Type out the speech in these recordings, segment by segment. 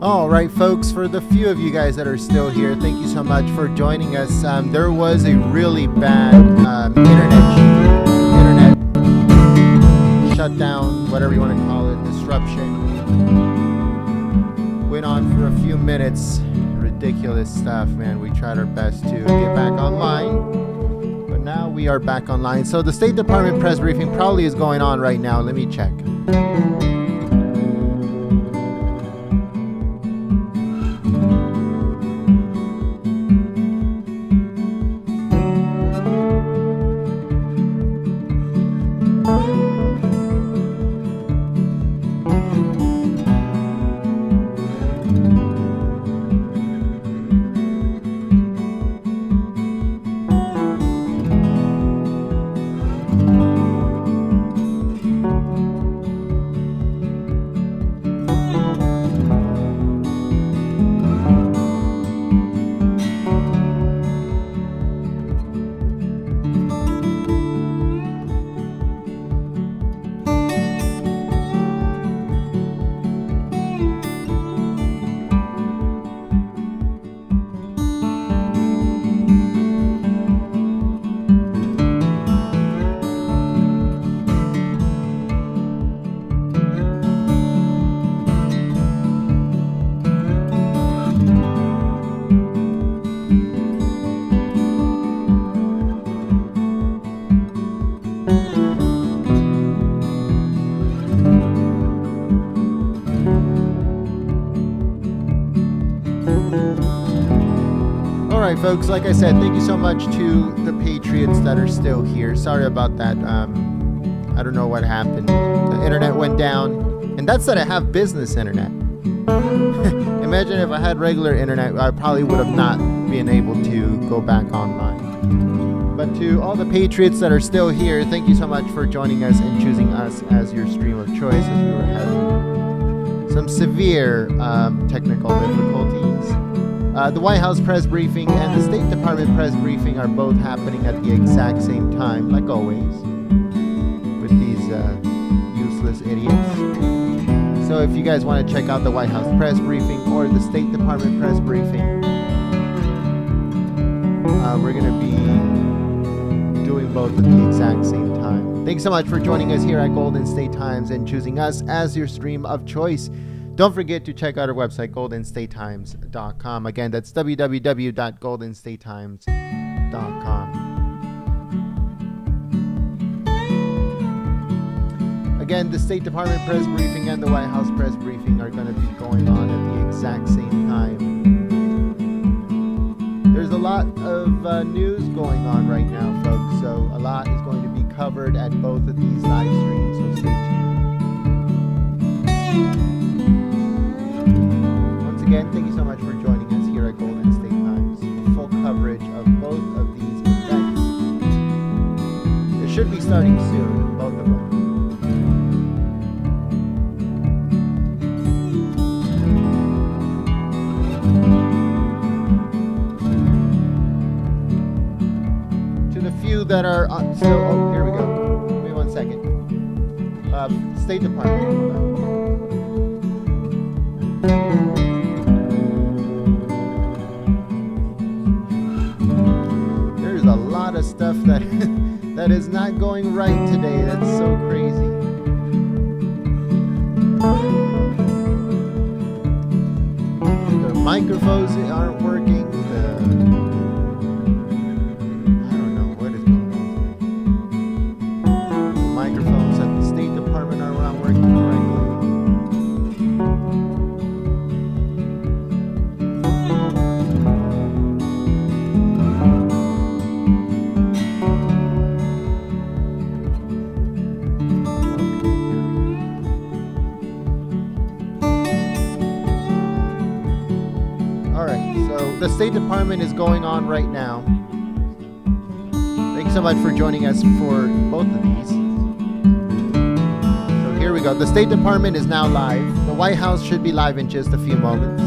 All right, folks, for the few of you guys that are still here, thank you so much for joining us. There was a really bad internet shutdown, whatever you want to call it, disruption. Went on for a few minutes. Ridiculous stuff, man. We tried our best to get back online, but now we are back online. So the State Department press briefing probably is going on right now. Let me check. right, folks. Like I said, thank you so much to the Patriots that are still here. Sorry about that. I don't know what happened. The internet went down. And that's that I have business internet. Imagine if I had regular internet, I probably would have not been able to go back online. But to all the Patriots that are still here, thank you so much for joining us and choosing us as your stream of choice as we were having some severe technical difficulties. The White House press briefing and the State Department press briefing are both happening at the exact same time, like always, with these useless idiots. So if you guys want to check out the White House press briefing or the State Department press briefing, we're going to be doing both at the exact same time. Thanks so much for joining us here at Golden State Times and choosing us as your stream of choice. Don't forget to check out our website, goldenstatetimes.com. Again, that's www.goldenstatetimes.com. Again, the State Department press briefing and the White House press briefing are going to be going on at the exact same time. There's a lot of news going on right now, folks, so a lot is going to be covered at both of these live streams, so stay tuned. Once again, thank you so much for joining us here at Golden State Times. Full coverage of both of these events. It should be starting soon, both of them. That are still, oh, here we go. Give me 1 second. State Department. There's a lot of stuff that that is not going right today. That's so crazy. The microphones aren't working. The State Department is going on right now. Thank you so much for joining us for both of these. So here we go. The State Department is now live. The White House should be live in just a few moments.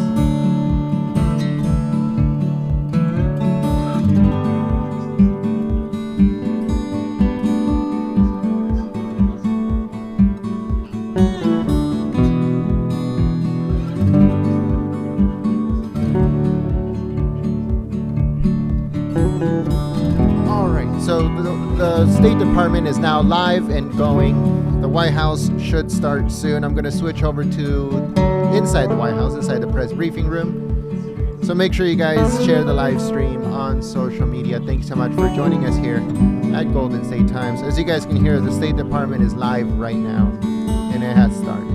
The State Department is now live and going. The White House should start soon. I'm going to switch over to inside the White House, inside the press briefing room. So make sure you guys share the live stream on social media. Thank you so much for joining us here at Golden State Times. As you guys can hear, the State Department is live right now, and it has started.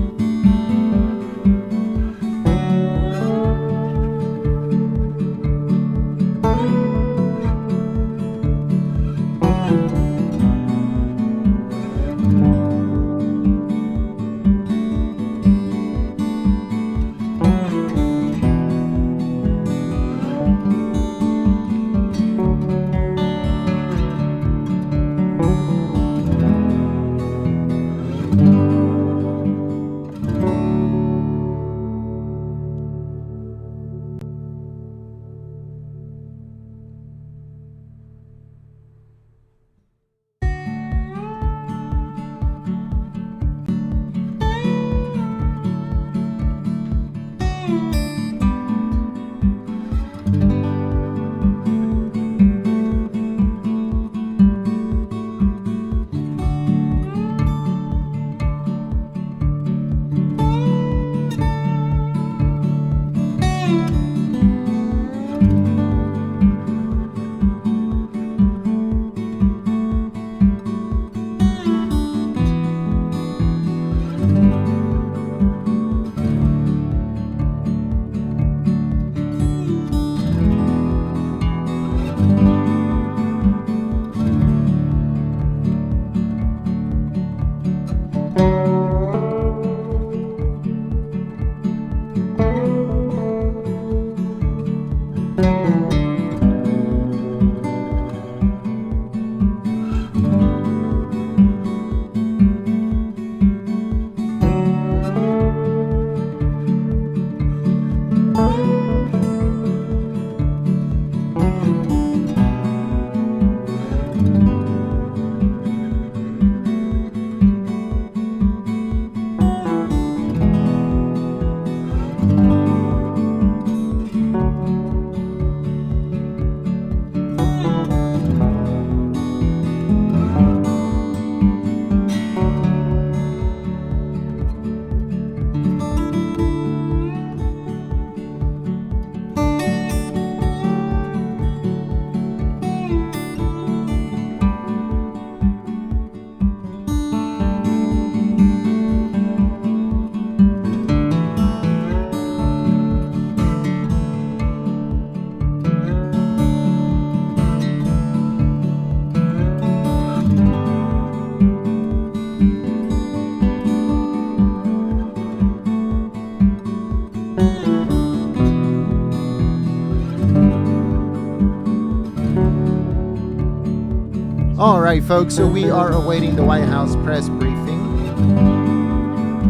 All right, folks, so we are awaiting the White House press briefing.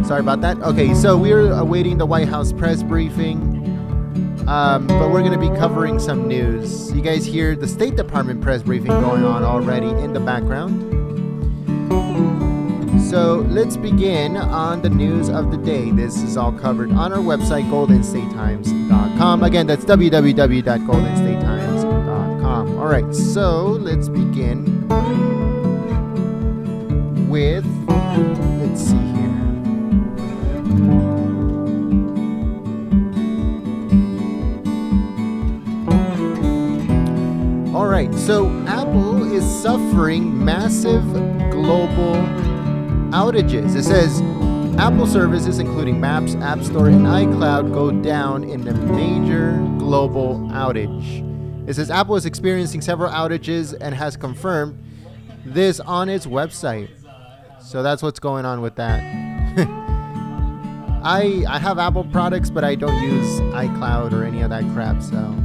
Sorry about that. Okay, so we're awaiting the White House press briefing, but we're going to be covering some news. You guys hear the State Department press briefing going on already in the background. So let's begin on the news of the day. This is all covered on our website, goldenstatetimes.com. Again, that's www.goldenstatetimes.com. All right, so let's begin with, let's see here. All right, so Apple is suffering massive global outages. It says Apple services, including Maps, App Store, and iCloud, go down in a major global outage. It says Apple is experiencing several outages and has confirmed this on its website. So that's what's going on with that. I have Apple products, but I don't use iCloud or any of that crap. So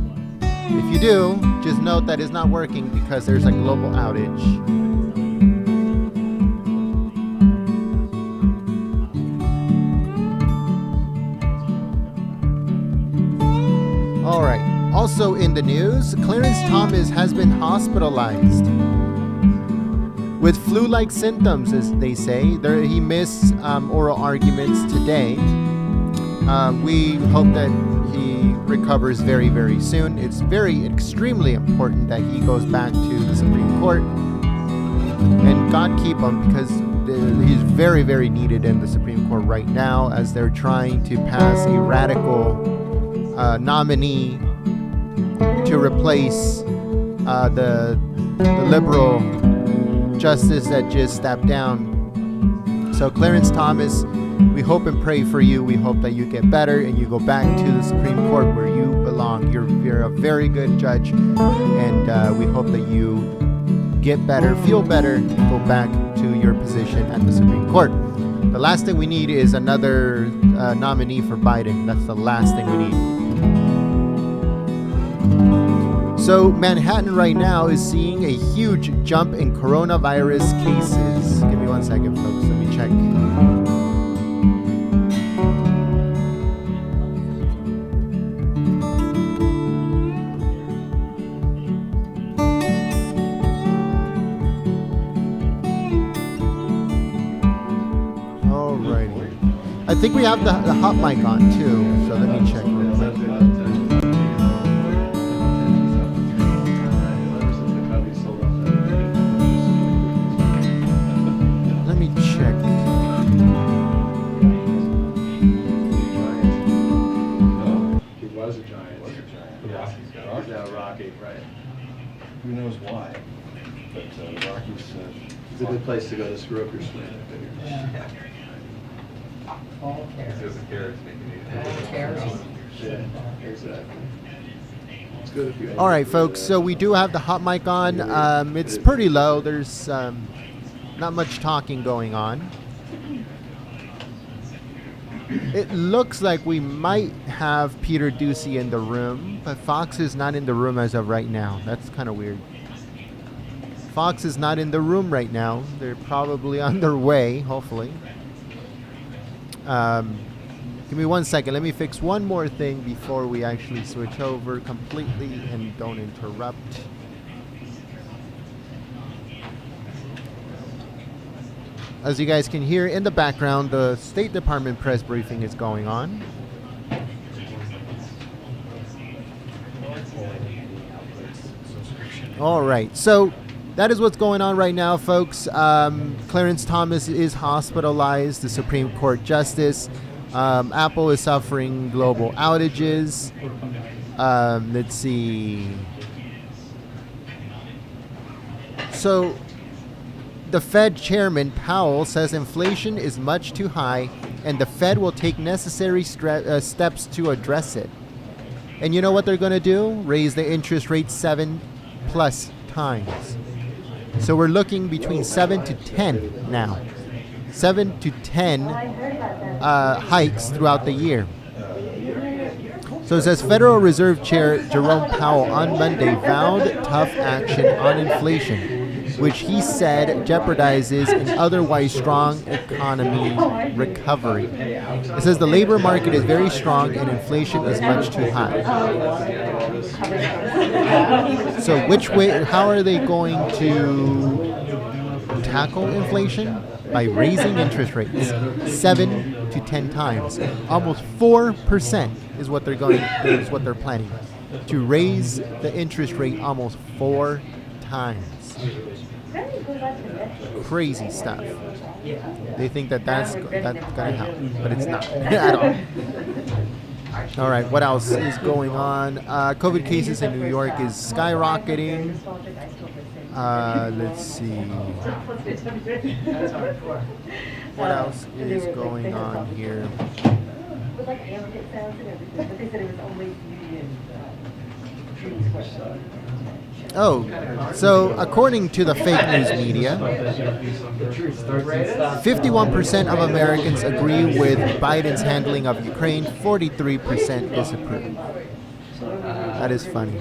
if you do, just note that it's not working because there's a global outage. All right. Also in the news, Clarence Thomas has been hospitalized with flu-like symptoms, as they say. He missed oral arguments today. We hope that he recovers very, very soon. It's extremely important that he goes back to the Supreme Court. And God keep him, because he's very, very needed in the Supreme Court right now as they're trying to pass a radical nominee to replace the liberal justice that just stepped down. So Clarence Thomas, we hope and pray for you. We hope that you get better and you go back to the Supreme Court where you belong. You're a very good judge, and we hope that you get better, feel better, and go back to your position at the Supreme Court. The last thing we need is another nominee for Biden. That's the last thing we need. So Manhattan right now is seeing a huge jump in coronavirus cases. Give me 1 second, folks. Let me check. Alrighty. I think we have the hot mic on too, so let me check real quick. Who knows why? But Rockies, it's a good place to go to screw up your swing. All carrots. Yeah, exactly. It's good if you. All right, folks. So we do have the hot mic on. It's pretty low. There's not much talking going on. It looks like we might have Peter Ducey in the room, but Fox is not in the room as of right now. That's kind of weird. Fox is not in the room right now. They're probably on their way, hopefully. Give me 1 second. Let me fix one more thing before we actually switch over completely and don't interrupt. As you guys can hear in the background, the State Department press briefing is going on. All right, so that is what's going on right now, folks. Clarence Thomas is hospitalized, the Supreme Court Justice. Apple is suffering global outages. Let's see. So the Fed Chairman Powell says inflation is much too high and the Fed will take necessary steps to address it. And you know what they're going to do? Raise the interest rate 7+ times. So we're looking between 7 to 10 now. 7 to 10 hikes throughout the year. So it says Federal Reserve Chair Jerome Powell on Monday vowed tough action on inflation, which he said jeopardizes an otherwise strong economy recovery. It says the labor market is very strong and inflation is much too high. So how are they going to tackle inflation? By raising interest rates 7 to 10 times. Almost 4% is what they're planning. To raise the interest rate almost 4 times. Crazy stuff. They think that's gonna help, but it's not at all. All right, what else is going on? COVID cases in New York is skyrocketing. Let's see. What else is going on here? Oh, so according to the fake news media, 51% of Americans agree with Biden's handling of Ukraine, 43% disapprove. That is funny.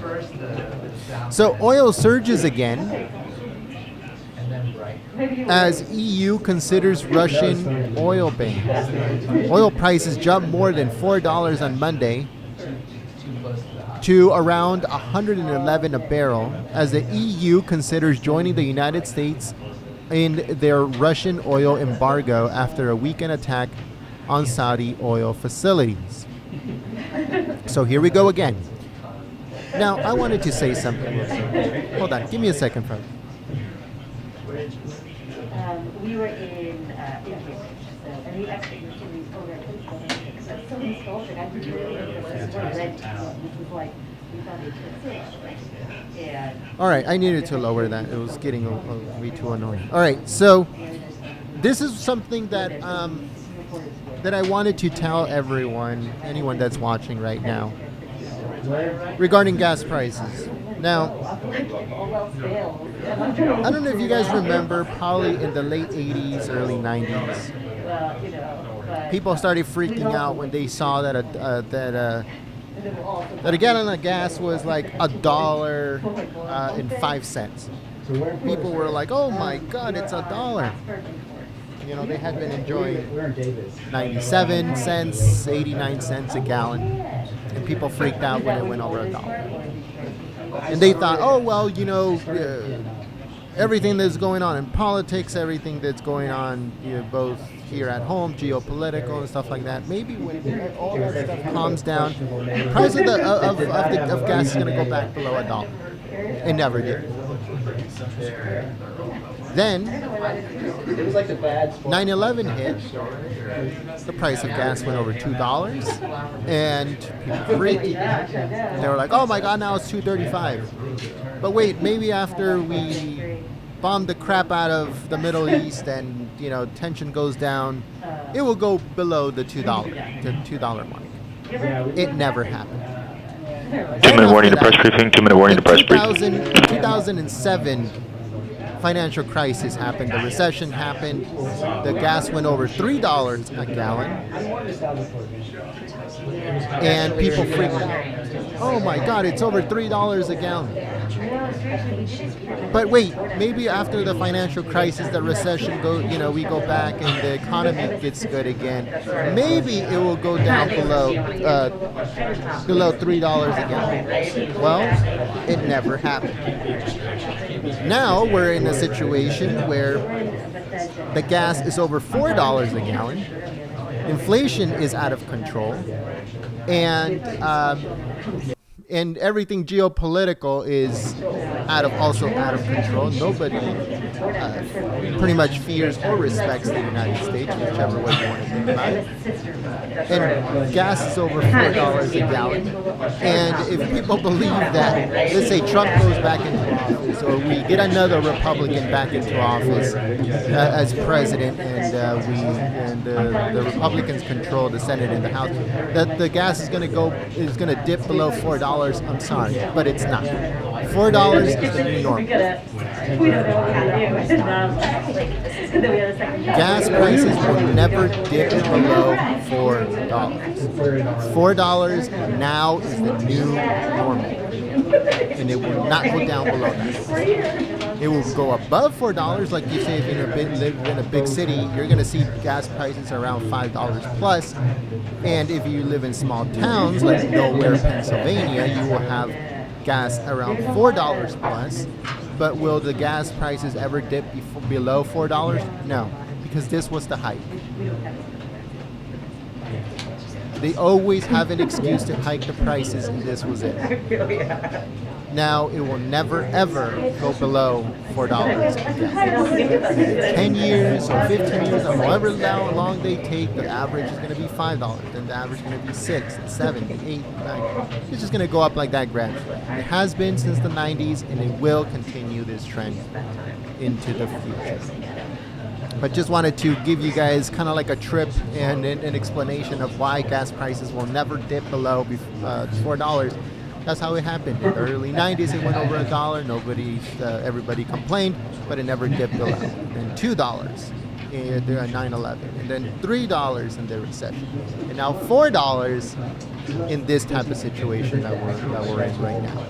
So oil surges again as EU considers Russian oil ban. Oil prices jumped more than $4 on Monday to around 111 a barrel as the EU considers joining the United States in their Russian oil embargo after a weekend attack on Saudi oil facilities. So here we go again. Now, I wanted to say something. Hold on, give me a second, friend. We were in Cambridge, and we actually were in these programs. That's so insulting. I really this is like we thought it was and all right, I needed to lower that. It was getting way too annoying. All right, so this is something that that I wanted to tell anyone that's watching right now, regarding gas prices. Now, I don't know if you guys remember, probably in the late 80s, early 90s, people started freaking out when they saw that a gallon of gas was like $1.05. People were like, "Oh my God, it's $1." You know, they had been enjoying 97 cents, 89 cents a gallon, and people freaked out when it went over $1. And they thought, oh, well, everything that's going on in politics, everything that's going on both here at home, geopolitical and stuff like that, maybe when all that stuff calms down, the price of gas is going to go back below $1. It never did. Then 9/11 hit, the price of gas went over $2, and people freaked. They were like, oh my God, now it's $2.35. But wait, maybe after we bomb the crap out of the Middle East and tension goes down, it will go below the $2 mark. It never happened. 2-minute warning to press briefing. 2-minute warning to press briefing. 2007 financial crisis happened. The recession happened. The gas went over $3 a gallon, and people freaked out. Oh my God, it's over $3 a gallon. But wait, maybe after the financial crisis, the recession we go back and the economy gets good again. Maybe it will go down below $3 a gallon. Well, it never happened. Now we're in a situation where the gas is over $4 a gallon. Inflation is out of control, and everything geopolitical is also out of control. Nobody pretty much fears or respects the United States, whichever way you want to think about it. And gas is over $4 a gallon. And if people believe that, let's say Trump goes back into office, or we get another Republican back into office as president, and the Republicans control the Senate and the House, that the gas is going to dip below $4. I'm sorry, but it's not. $4 is the new norm. Gas prices will never dip below $4. $4 now is the new normal. and it will not go down below that. It will go above $4, like you say, if you live in a big city, you're going to see gas prices around $5 plus. And if you live in small towns like nowhere, Pennsylvania, you will have gas around $4 plus. But will the gas prices ever dip below $4? No, because this was the hike. They always have an excuse to hike the prices, and this was it. Now it will never ever go below $4 again. 10 years or 15 years, or however long they take, the average is going to be $5. Then the average is going to be $6, $7, $8, $9. It's just going to go up like that gradually. It has been since the 90s, and it will continue this trend into the future. But just wanted to give you guys kind of like a trip and an explanation of why gas prices will never dip below $4. That's how it happened. In the early 90s, it went over $1. Everybody complained, but it never dipped below. Then $2 during 9/11, and then $3 in the recession, and now $4 in this type of situation that we're in right now.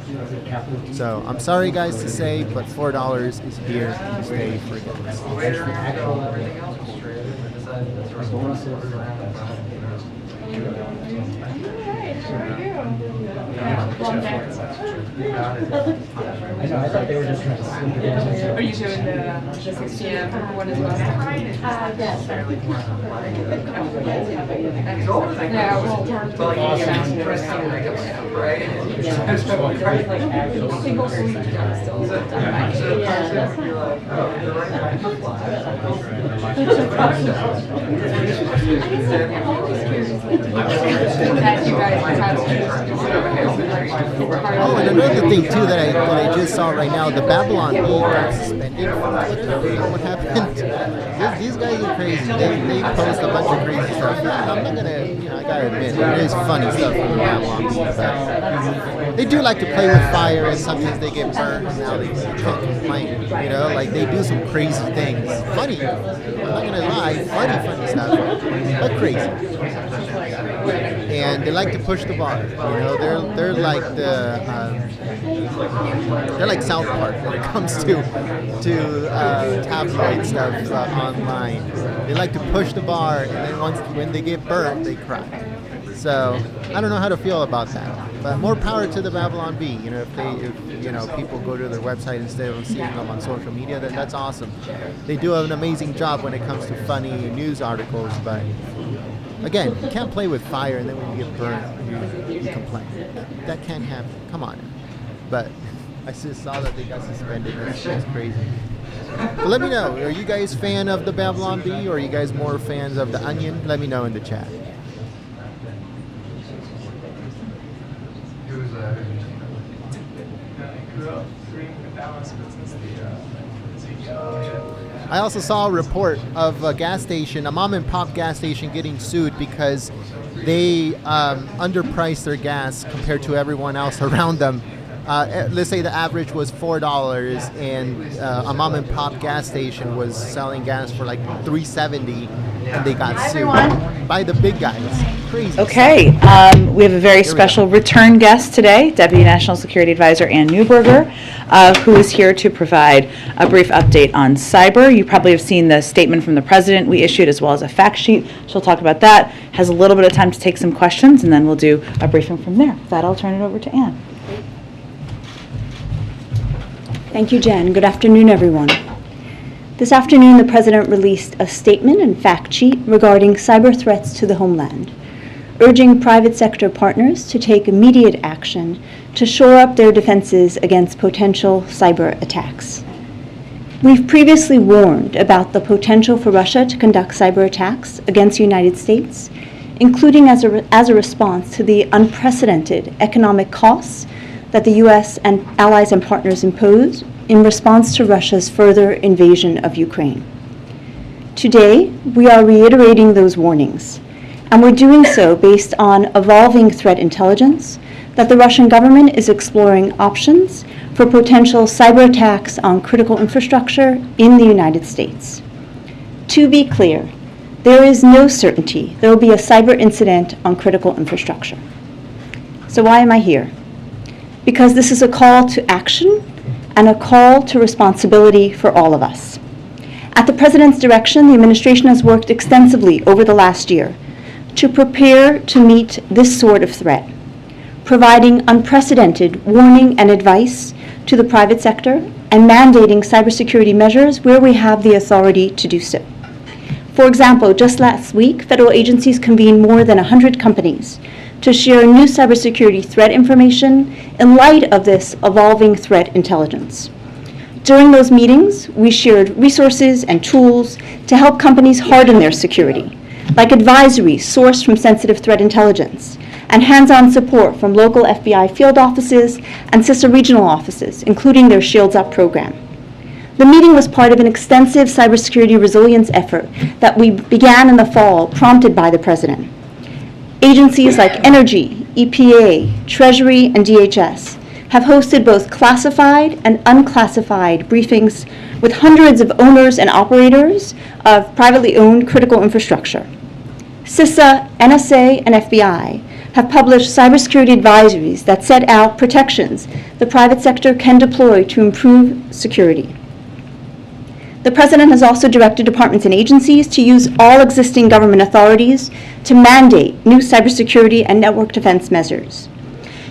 So I'm sorry, guys, to say, but $4 is here to stay for I thought they were just trying to sleep. Are you showing the 6 p.m. one as well? Yes. Yeah, single sleep still Oh, and another thing too that I just saw right now, the Babylon Bee got suspended. What happened? These guys are crazy. They post a bunch of crazy stuff. I'm not gonna, I gotta admit, there is funny stuff from the Babylon Bee, but they do like to play with fire, and sometimes they get burned, and now they can't complain. Like they do some crazy things. Funny, I'm not gonna lie, funny stuff, but crazy. And they like to push the bar. They're like they're like South Park when it comes to tabloid stuff online. They like to push the bar, and then when they get burnt, they cry. So I don't know how to feel about that. But more power to the Babylon Bee. If people go to their website instead of seeing them on social media, then that's awesome. They do an amazing job when it comes to funny news articles, but again, you can't play with fire and then when you get burnt, you complain. That can't happen. Come on. But I just saw that they got suspended. That's crazy. But let me know. Are you guys fan of the Babylon Bee, or are you guys more fans of the Onion? Let me know in the chat. I also saw a report of a gas station, a mom and pop gas station, getting sued because they underpriced their gas compared to everyone else around them. Let's say the average was $4, and a mom and pop gas station was selling gas for like $3.70, and they got sued by the big guys. Crazy. Okay, we have a very special return guest today, Deputy National Security Advisor Ann Neuberger, who is here to provide a brief update on cyber. You probably have seen the statement from the President we issued, as well as a fact sheet. She'll talk about that. Has a little bit of time to take some questions, and then we'll do a briefing from there. With that, I'll turn it over to Ann. Thank you, Jen. Good afternoon, everyone. This afternoon, the President released a statement and fact sheet regarding cyber threats to the homeland, urging private sector partners to take immediate action to shore up their defenses against potential cyber attacks. We've previously warned about the potential for Russia to conduct cyber attacks against the United States, including as a response to the unprecedented economic costs that the U.S. and allies and partners impose in response to Russia's further invasion of Ukraine. Today, we are reiterating those warnings, and we're doing so based on evolving threat intelligence that the Russian government is exploring options for potential cyber attacks on critical infrastructure in the United States. To be clear, there is no certainty there will be a cyber incident on critical infrastructure. So why am I here? because this is a call to action and a call to responsibility for all of us. At the President's direction, the administration has worked extensively over the last year to prepare to meet this sort of threat, providing unprecedented warning and advice to the private sector and mandating cybersecurity measures where we have the authority to do so. For example, just last week, federal agencies convened more than 100 companies to share new cybersecurity threat information in light of this evolving threat intelligence. During those meetings, we shared resources and tools to help companies harden their security, like advisories sourced from sensitive threat intelligence, and hands-on support from local FBI field offices and CISA regional offices, including their Shields Up program. The meeting was part of an extensive cybersecurity resilience effort that we began in the fall, prompted by the President. Agencies like Energy, EPA, Treasury, and DHS have hosted both classified and unclassified briefings with hundreds of owners and operators of privately owned critical infrastructure. CISA, NSA, and FBI have published cybersecurity advisories that set out protections the private sector can deploy to improve security. The President has also directed departments and agencies to use all existing government authorities to mandate new cybersecurity and network defense measures.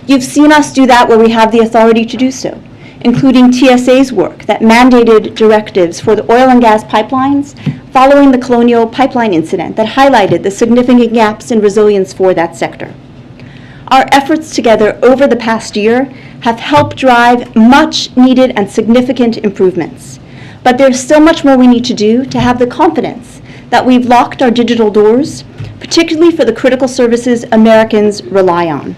You've seen us do that where we have the authority to do so, including TSA's work that mandated directives for the oil and gas pipelines following the Colonial Pipeline incident that highlighted the significant gaps in resilience for that sector. Our efforts together over the past year have helped drive much needed and significant improvements. But there's still much more we need to do to have the confidence that we've locked our digital doors, particularly for the critical services Americans rely on.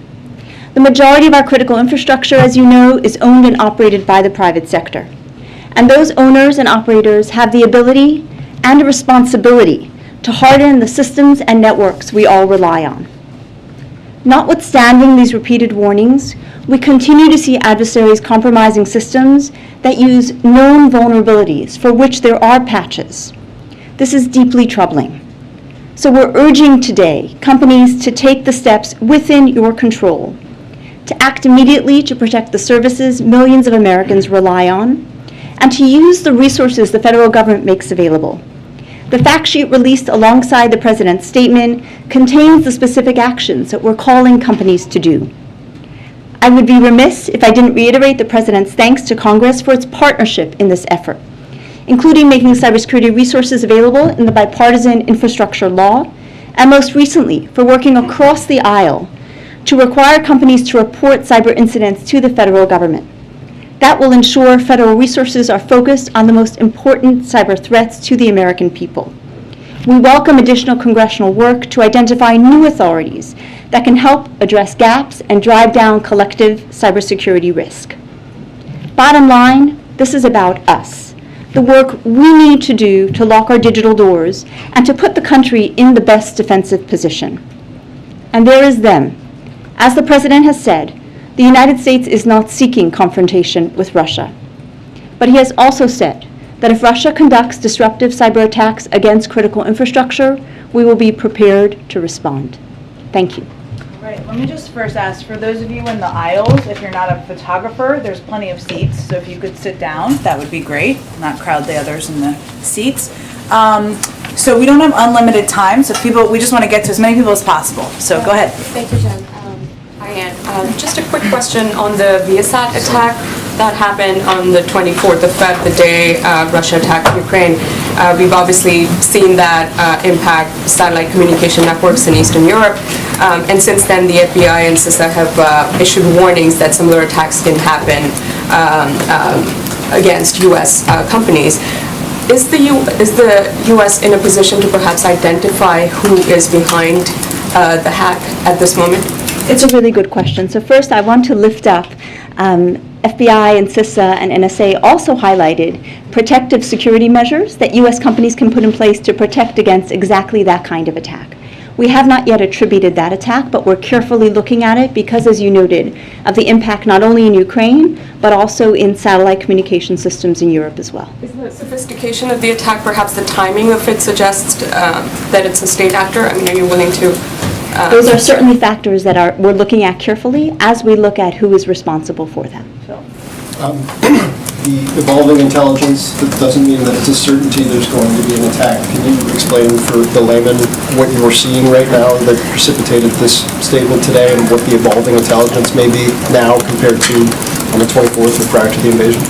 The majority of our critical infrastructure, as you know, is owned and operated by the private sector. And those owners and operators have the ability and a responsibility to harden the systems and networks we all rely on. Notwithstanding these repeated warnings, we continue to see adversaries compromising systems that use known vulnerabilities for which there are patches. This is deeply troubling. So we're urging today companies to take the steps within your control, to act immediately to protect the services millions of Americans rely on, and to use the resources the federal government makes available. The fact sheet released alongside the President's statement contains the specific actions that we're calling companies to do. I would be remiss if I didn't reiterate the President's thanks to Congress for its partnership in this effort, including making cybersecurity resources available in the bipartisan infrastructure law, and most recently for working across the aisle to require companies to report cyber incidents to the federal government. That will ensure federal resources are focused on the most important cyber threats to the American people. We welcome additional congressional work to identify new authorities that can help address gaps and drive down collective cybersecurity risk. Bottom line, this is about us, the work we need to do to lock our digital doors and to put the country in the best defensive position. And there is them. As the President has said, the United States is not seeking confrontation with Russia. But he has also said that if Russia conducts disruptive cyber attacks against critical infrastructure, we will be prepared to respond. Thank you. All right, let me just first ask, for those of you in the aisles, if you're not a photographer, there's plenty of seats, so if you could sit down, that would be great, not crowd the others in the seats. So we don't have unlimited time, so we just want to get to as many people as possible, so go ahead. Thank you, Jen. Just a quick question on the Viasat attack that happened on the 24th of Feb, the day Russia attacked Ukraine. We've obviously seen that impact satellite communication networks in Eastern Europe. And since then, the FBI and CISA have issued warnings that similar attacks can happen against U.S. companies. Is the U.S. in a position to perhaps identify who is behind the hack at this moment? It's a really good question. So first, I want to lift up FBI and CISA and NSA also highlighted protective security measures that U.S. companies can put in place to protect against exactly that kind of attack. We have not yet attributed that attack, but we're carefully looking at it because, as you noted, of the impact not only in Ukraine, but also in satellite communication systems in Europe as well. Is the sophistication of the attack, perhaps the timing of it, suggests that it's a state actor? I mean, are you willing to Those are certainly factors that we're looking at carefully as we look at who is responsible for them. The evolving intelligence, that doesn't mean that it's a certainty there's going to be an attack. Can you explain for the layman what you're seeing right now that precipitated this statement today and what the evolving intelligence may be now compared to on the 24th or prior to the invasion?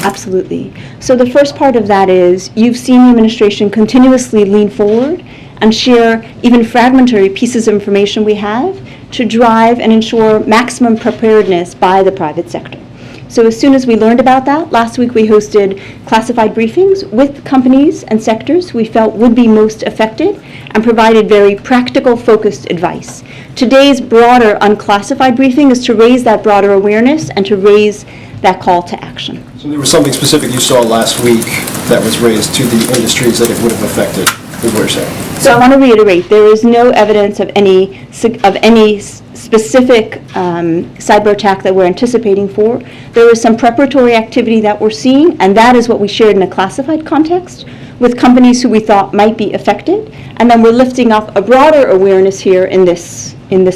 Absolutely. So the first part of that is you've seen the administration continuously lean forward and share even fragmentary pieces of information we have to drive and ensure maximum preparedness by the private sector. So as soon as we learned about that, last week we hosted classified briefings with companies and sectors we felt would be most affected and provided very practical, focused advice. Today's broader unclassified briefing is to raise that broader awareness and to raise that call to action. So there was something specific you saw last week that was raised to the industries that it would have affected, is what you're saying? So I want to reiterate, there is no evidence of any specific cyber attack that we're anticipating for. There is some preparatory activity that we're seeing, and that is what we shared in a classified context with companies who we thought might be affected, and then we're lifting up a broader awareness here in this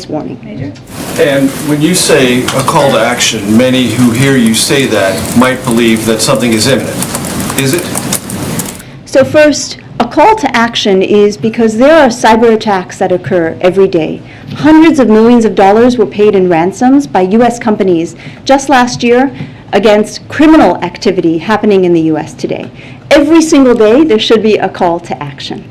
warning. Major? And when you say a call to action, many who hear you say that might believe that something is imminent. Is it? So first, a call to action is because there are cyber attacks that occur every day. Hundreds of millions of dollars were paid in ransoms by U.S. companies just last year against criminal activity happening in the U.S. today. Every single day, there should be a call to action.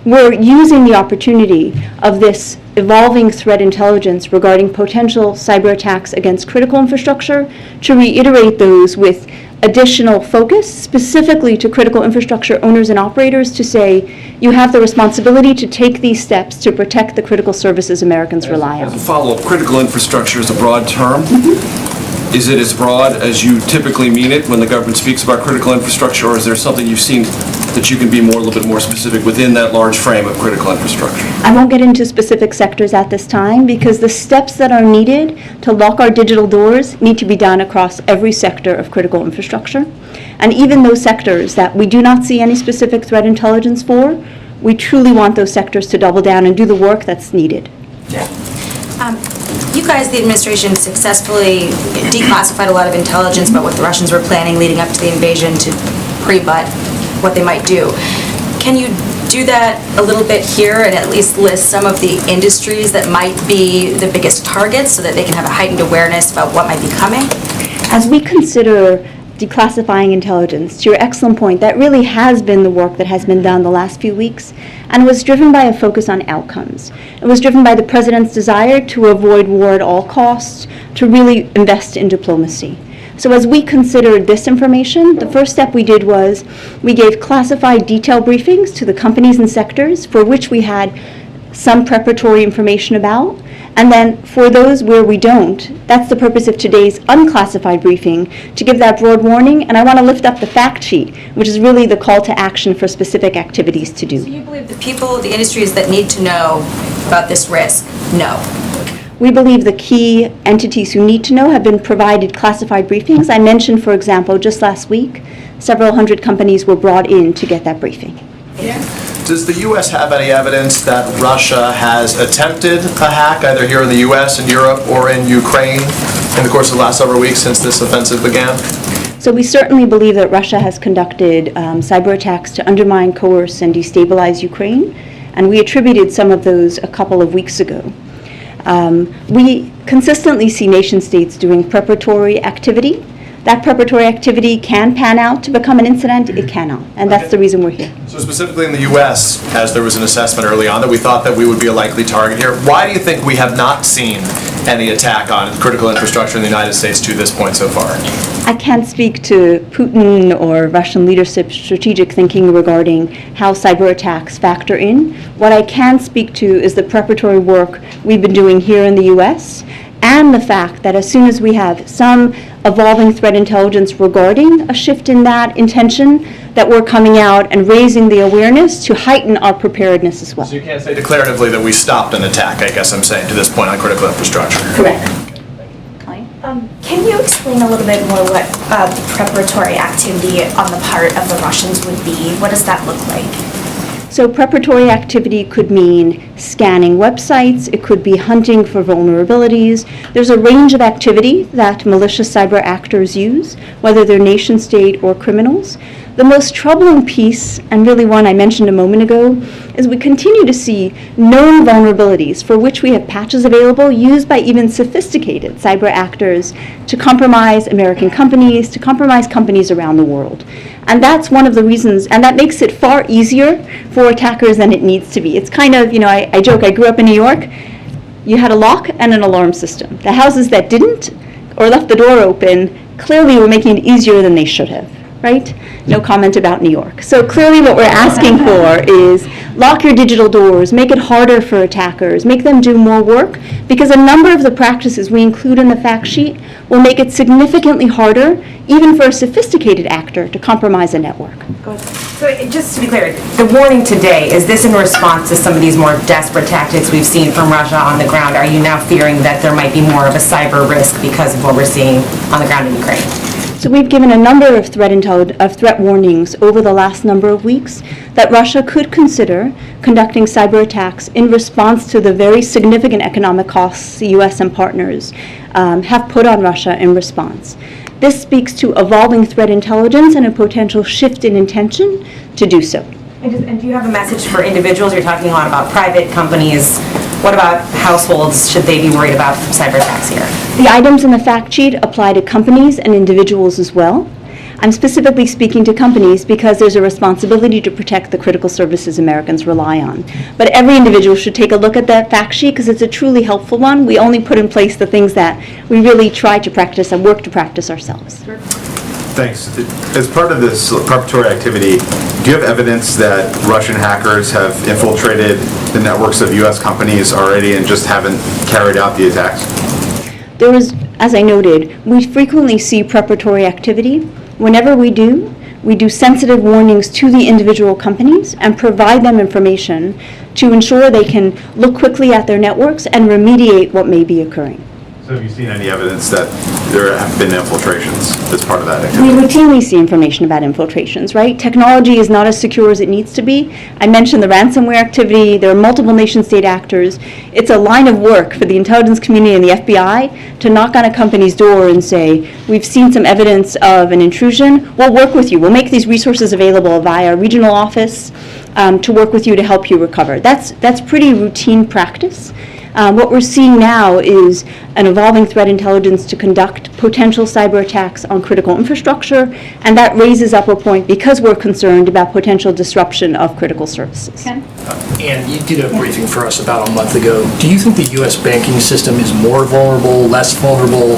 We're using the opportunity of this evolving threat intelligence regarding potential cyber attacks against critical infrastructure to reiterate those with additional focus specifically to critical infrastructure owners and operators to say you have the responsibility to take these steps to protect the critical services Americans rely on. As a follow-up, critical infrastructure is a broad term. Is it as broad as you typically mean it when the government speaks about critical infrastructure, or is there something you've seen that you can be a little bit more specific within that large frame of critical infrastructure? I won't get into specific sectors at this time because the steps that are needed to lock our digital doors need to be done across every sector of critical infrastructure. And even those sectors that we do not see any specific threat intelligence for, we truly want those sectors to double down and do the work that's needed. You guys, the administration, successfully declassified a lot of intelligence about what the Russians were planning leading up to the invasion to pre-butt what they might do. Can you do that a little bit here and at least list some of the industries that might be the biggest targets so that they can have a heightened awareness about what might be coming? As we consider declassifying intelligence, to your excellent point, that really has been the work that has been done the last few weeks and was driven by a focus on outcomes. It was driven by the president's desire to avoid war at all costs, to really invest in diplomacy. So as we considered this information, the first step we did was we gave classified detailed briefings to the companies and sectors for which we had some preparatory information about. And then for those where we don't, that's the purpose of today's unclassified briefing, to give that broad warning. And I want to lift up the fact sheet, which is really the call to action for specific activities to do. So you believe the people, the industries that need to know about this risk know? We believe the key entities who need to know have been provided classified briefings. I mentioned, for example, just last week, several hundred companies were brought in to get that briefing. Yeah. Does the U.S. have any evidence that Russia has attempted a hack, either here in the U.S., in Europe, or in Ukraine in the course of the last several weeks since this offensive began? So we certainly believe that Russia has conducted cyber attacks to undermine, coerce, and destabilize Ukraine, and we attributed some of those a couple of weeks ago. We consistently see nation states doing preparatory activity. That preparatory activity can pan out to become an incident, it cannot, and that's the reason we're here. So specifically in the U.S., as there was an assessment early on that we thought that we would be a likely target here, why do you think we have not seen any attack on critical infrastructure in the United States to this point so far? I can't speak to Putin or Russian leadership's strategic thinking regarding how cyber attacks factor in. What I can speak to is the preparatory work we've been doing here in the U.S., and the fact that as soon as we have some evolving threat intelligence regarding a shift in that intention, that we're coming out and raising the awareness to heighten our preparedness as well. So you can't say declaratively that we stopped an attack, I guess I'm saying, to this point on critical infrastructure. Correct. Can you explain a little bit more what preparatory activity on the part of the Russians would be? What does that look like? So preparatory activity could mean scanning websites, it could be hunting for vulnerabilities. There's a range of activity that malicious cyber actors use, whether they're nation state or criminals. The most troubling piece, and really one I mentioned a moment ago, is we continue to see known vulnerabilities for which we have patches available used by even sophisticated cyber actors to compromise American companies, to compromise companies around the world. And that's one of the reasons, and that makes it far easier for attackers than it needs to be. It's kind of, I joke, I grew up in New York. You had a lock and an alarm system. The houses that didn't or left the door open clearly were making it easier than they should have. Right? No comment about New York. So clearly what we're asking for is lock your digital doors, make it harder for attackers, make them do more work, because a number of the practices we include in the fact sheet will make it significantly harder, even for a sophisticated actor, to compromise a network. So just to be clear, the warning today, is this in response to some of these more desperate tactics we've seen from Russia on the ground? Are you now fearing that there might be more of a cyber risk because of what we're seeing on the ground in Ukraine? So we've given a number of threat warnings over the last number of weeks that Russia could consider conducting cyber attacks in response to the very significant economic costs the U.S. and partners have put on Russia in response. This speaks to evolving threat intelligence and a potential shift in intention to do so. And do you have a message for individuals? You're talking a lot about private companies. What about households? Should they be worried about cyber attacks here? The items in the fact sheet apply to companies and individuals as well. I'm specifically speaking to companies because there's a responsibility to protect the critical services Americans rely on. But every individual should take a look at that fact sheet because it's a truly helpful one. We only put in place the things that we really try to practice and work to practice ourselves. Thanks. As part of this preparatory activity, do you have evidence that Russian hackers have infiltrated the networks of U.S. companies already and just haven't carried out the attacks? There is, as I noted, we frequently see preparatory activity. Whenever we do sensitive warnings to the individual companies and provide them information to ensure they can look quickly at their networks and remediate what may be occurring. So have you seen any evidence that there have been infiltrations as part of that activity? We routinely see information about infiltrations, right? Technology is not as secure as it needs to be. I mentioned the ransomware activity. There are multiple nation-state actors. It's a line of work for the intelligence community and the FBI to knock on a company's door and say, we've seen some evidence of an intrusion. We'll work with you. We'll make these resources available via regional office to work with you to help you recover. That's pretty routine practice. What we're seeing now is an evolving threat intelligence to conduct potential cyber attacks on critical infrastructure, and that raises up a point because we're concerned about potential disruption of critical services. And you did a briefing for us about a month ago. Do you think the U.S. banking system is more vulnerable, less vulnerable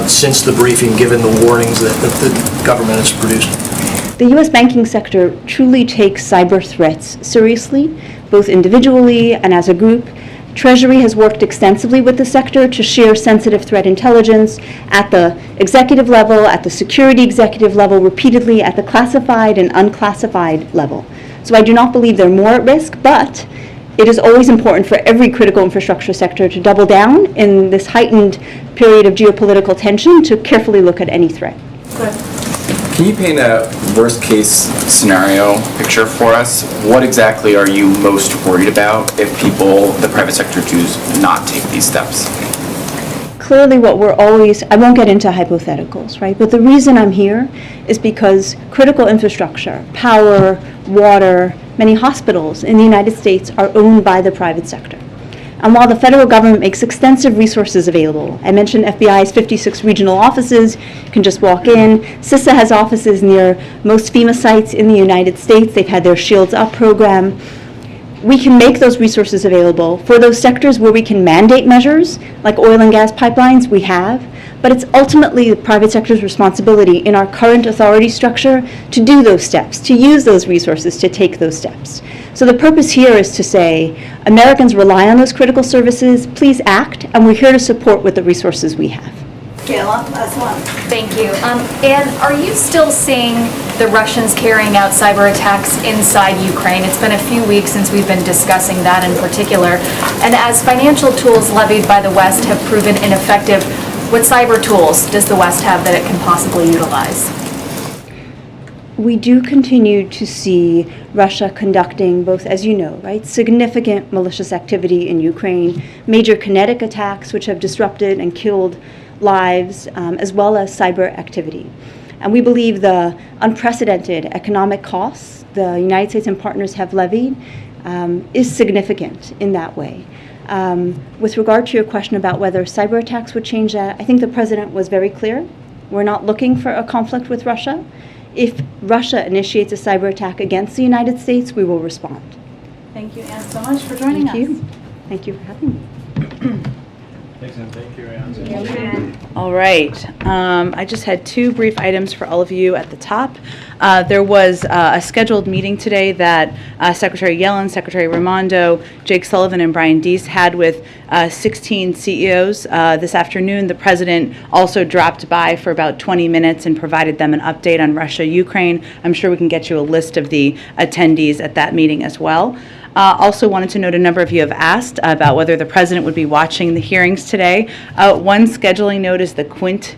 since the briefing, given the warnings that the government has produced? The U.S. banking sector truly takes cyber threats seriously, both individually and as a group. Treasury has worked extensively with the sector to share sensitive threat intelligence at the executive level, at the security executive level, repeatedly at the classified and unclassified level. So I do not believe they're more at risk, but it is always important for every critical infrastructure sector to double down in this heightened period of geopolitical tension to carefully look at any threat. Good. Can you paint a worst-case scenario picture for us? What exactly are you most worried about if people, the private sector, choose not take these steps? Clearly what we're always, I won't get into hypotheticals, right? But the reason I'm here is because critical infrastructure, power, water, many hospitals in the United States are owned by the private sector. And while the federal government makes extensive resources available, I mentioned FBI's 56 regional offices, you can just walk in. CISA has offices near most FEMA sites in the United States. They've had their Shields Up program. We can make those resources available for those sectors where we can mandate measures, like oil and gas pipelines, we have. But it's ultimately the private sector's responsibility in our current authority structure to do those steps, to use those resources to take those steps. So the purpose here is to say, Americans rely on those critical services, please act, and we're here to support with the resources we have. Kayla, last one. Thank you. And are you still seeing the Russians carrying out cyber attacks inside Ukraine? It's been a few weeks since we've been discussing that in particular. And as financial tools levied by the West have proven ineffective, what cyber tools does the West have that it can possibly utilize? we do continue to see Russia conducting both, as you know, right, significant malicious activity in Ukraine, major kinetic attacks which have disrupted and killed lives, as well as cyber activity. And we believe the unprecedented economic costs the United States and partners have levied is significant in that way. With regard to your question about whether cyber attacks would change that, I think the President was very clear. We're not looking for a conflict with Russia. If Russia initiates a cyber attack against the United States, we will respond. Thank you, Anne, so much for joining us. Thank you. Thank you for having me. Thanks, Ann. Thank you, Ann. All right. I just had two brief items for all of you at the top. There was a scheduled meeting today that Secretary Yellen, Secretary Raimondo, Jake Sullivan, and Brian Deese had with 16 CEOs. This afternoon, the President also dropped by for about 20 minutes and provided them an update on Russia, Ukraine. I'm sure we can get you a list of the attendees at that meeting as well. Also wanted to note a number of you have asked about whether the President would be watching the hearings today. One scheduling note is the Quint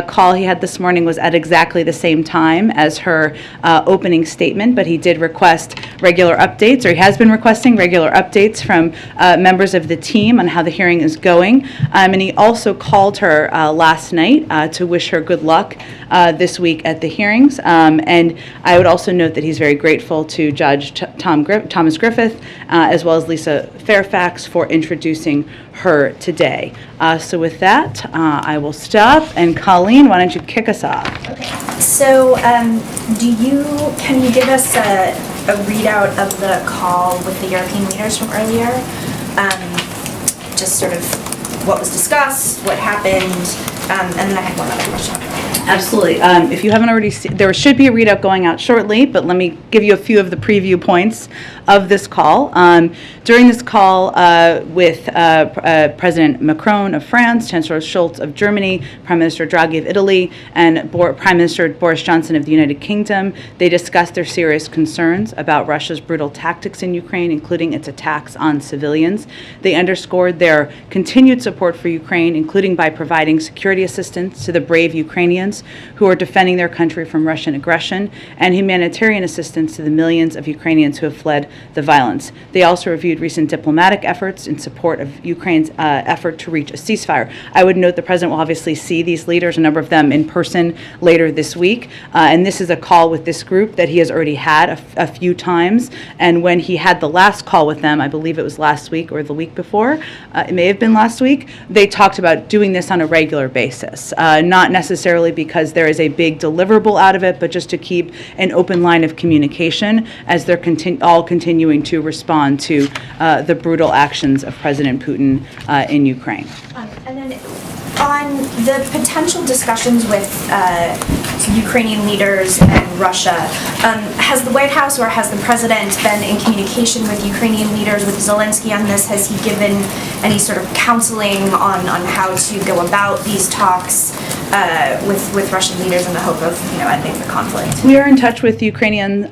call he had this morning was at exactly the same time as her opening statement, but he did request regular updates, or he has been requesting regular updates from members of the team on how the hearing is going. And he also called her last night to wish her good luck this week at the hearings. And I would also note that he's very grateful to Judge Thomas Griffith, as well as Lisa Fairfax, for introducing her today. So with that, I will stop. And Colleen, why don't you kick us off? So, can you give us a readout of the call with the European leaders from earlier? Just sort of what was discussed, what happened, and then I had one other question. Absolutely. If you haven't already seen, there should be a readout going out shortly, but let me give you a few of the preview points of this call. During this call with President Macron of France, Chancellor Scholz of Germany, Prime Minister Draghi of Italy, and Prime Minister Boris Johnson of the United Kingdom, they discussed their serious concerns about Russia's brutal tactics in Ukraine, including its attacks on civilians. They underscored their continued support for Ukraine, including by providing security assistance to the brave Ukrainians who are defending their country from Russian aggression, and humanitarian assistance to the millions of Ukrainians who have fled the violence. They also reviewed recent diplomatic efforts in support of Ukraine's effort to reach a ceasefire. I would note the President will obviously see these leaders, a number of them in person, later this week, and this is a call with this group that he has already had a few times, and when he had the last call with them, I believe it was last week or the week before, it may have been last week, they talked about doing this on a regular basis, not necessarily because there is a big deliverable out of it, but just to keep an open line of communication as they're all continuing to respond to the brutal actions of President Putin in Ukraine. And then on the potential discussions with Ukrainian leaders and Russia, has the White House or has the President been in communication with Ukrainian leaders, with Zelensky on this? Has he given any sort of counseling on how to go about these talks with Russian leaders in the hope of ending the conflict? We are in touch with Ukrainian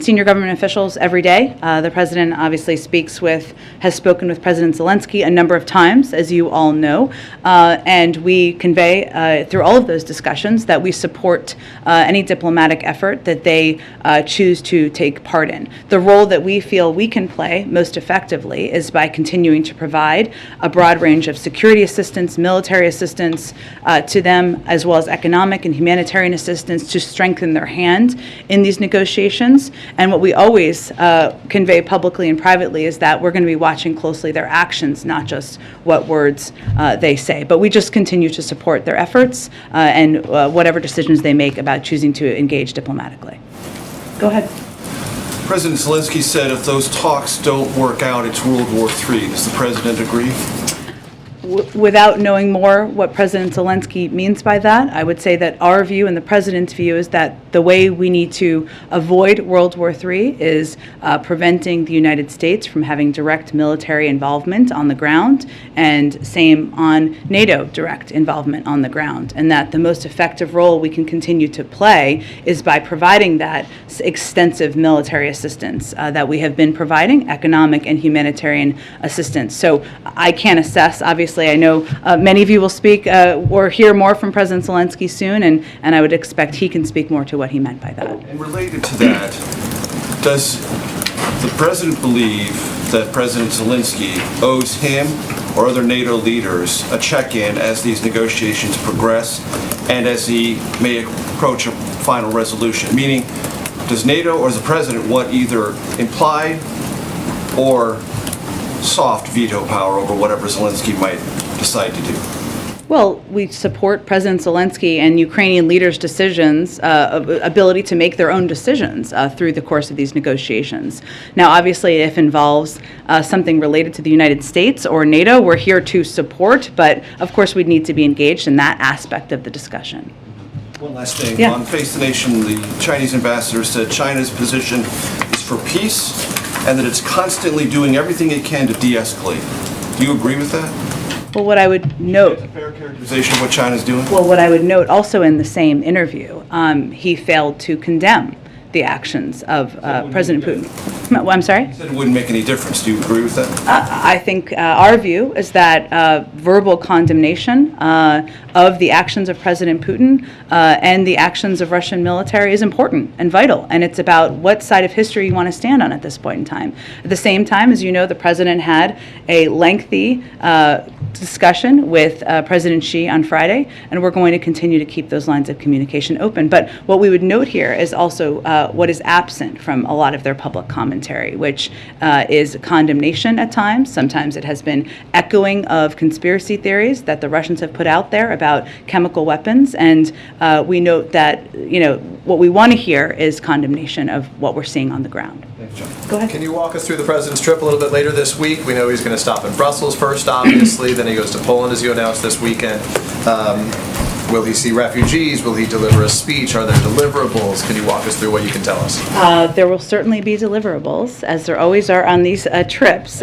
senior government officials every day. The President obviously has spoken with President Zelensky a number of times, as you all know, and we convey through all of those discussions that we support any diplomatic effort that they choose to take part in. The role that we feel we can play most effectively is by continuing to provide a broad range of security assistance, military assistance to them, as well as economic and humanitarian assistance to strengthen their hand in these negotiations. And what we always convey publicly and privately is that we're going to be watching closely their actions, not just what words they say. But we just continue to support their efforts and whatever decisions they make about choosing to engage diplomatically. Go ahead. President Zelensky said if those talks don't work out, it's World War III. Does the President agree? Without knowing more what President Zelensky means by that, I would say that our view and the President's view is that the way we need to avoid World War III is preventing the United States from having direct military involvement on the ground, and same on NATO direct involvement on the ground, and that the most effective role we can continue to play is by providing that extensive military assistance that we have been providing, economic and humanitarian assistance. So I can't assess, obviously, obviously, I know many of you will speak or hear more from President Zelensky soon, and I would expect he can speak more to what he meant by that. And related to that, does the president believe that President Zelensky owes him or other NATO leaders a check-in as these negotiations progress and as he may approach a final resolution? Meaning, does NATO or the president want either implied or soft veto power over whatever Zelensky might decide to do? Well, we support President Zelensky and Ukrainian leaders' decisions, ability to make their own decisions through the course of these negotiations. Now, obviously, if it involves something related to the United States or NATO, we're here to support, but of course, we'd need to be engaged in that aspect of the discussion. One last thing. Yeah. On Face the Nation, the Chinese ambassador said China's position is for peace and that it's constantly doing everything it can to de-escalate. Do you agree with that? Well, what I would note... Is that a fair characterization of what China's doing? Well, what I would note also in the same interview, he failed to condemn the actions of President Putin. I'm sorry? He said it wouldn't make any difference. Do you agree with that? I think our view is that verbal condemnation of the actions of President Putin and the actions of Russian military is important and vital, and it's about what side of history you want to stand on at this point in time. At the same time, as you know, the president had a lengthy discussion with President Xi on Friday, and we're going to continue to keep those lines of communication open. But what we would note here is also what is absent from a lot of their public commentary, which is condemnation at times. Sometimes it has been echoing of conspiracy theories that the Russians have put out there about chemical weapons, and we note that, what we want to hear is condemnation of what we're seeing on the ground. Thanks, John. Go ahead. Can you walk us through the president's trip a little bit later this week? We know he's going to stop in Brussels first, obviously, then he goes to Poland, as you announced this weekend. Will he see refugees? Will he deliver a speech? Are there deliverables? Can you walk us through what you can tell us? There will certainly be deliverables, as there always are on these trips.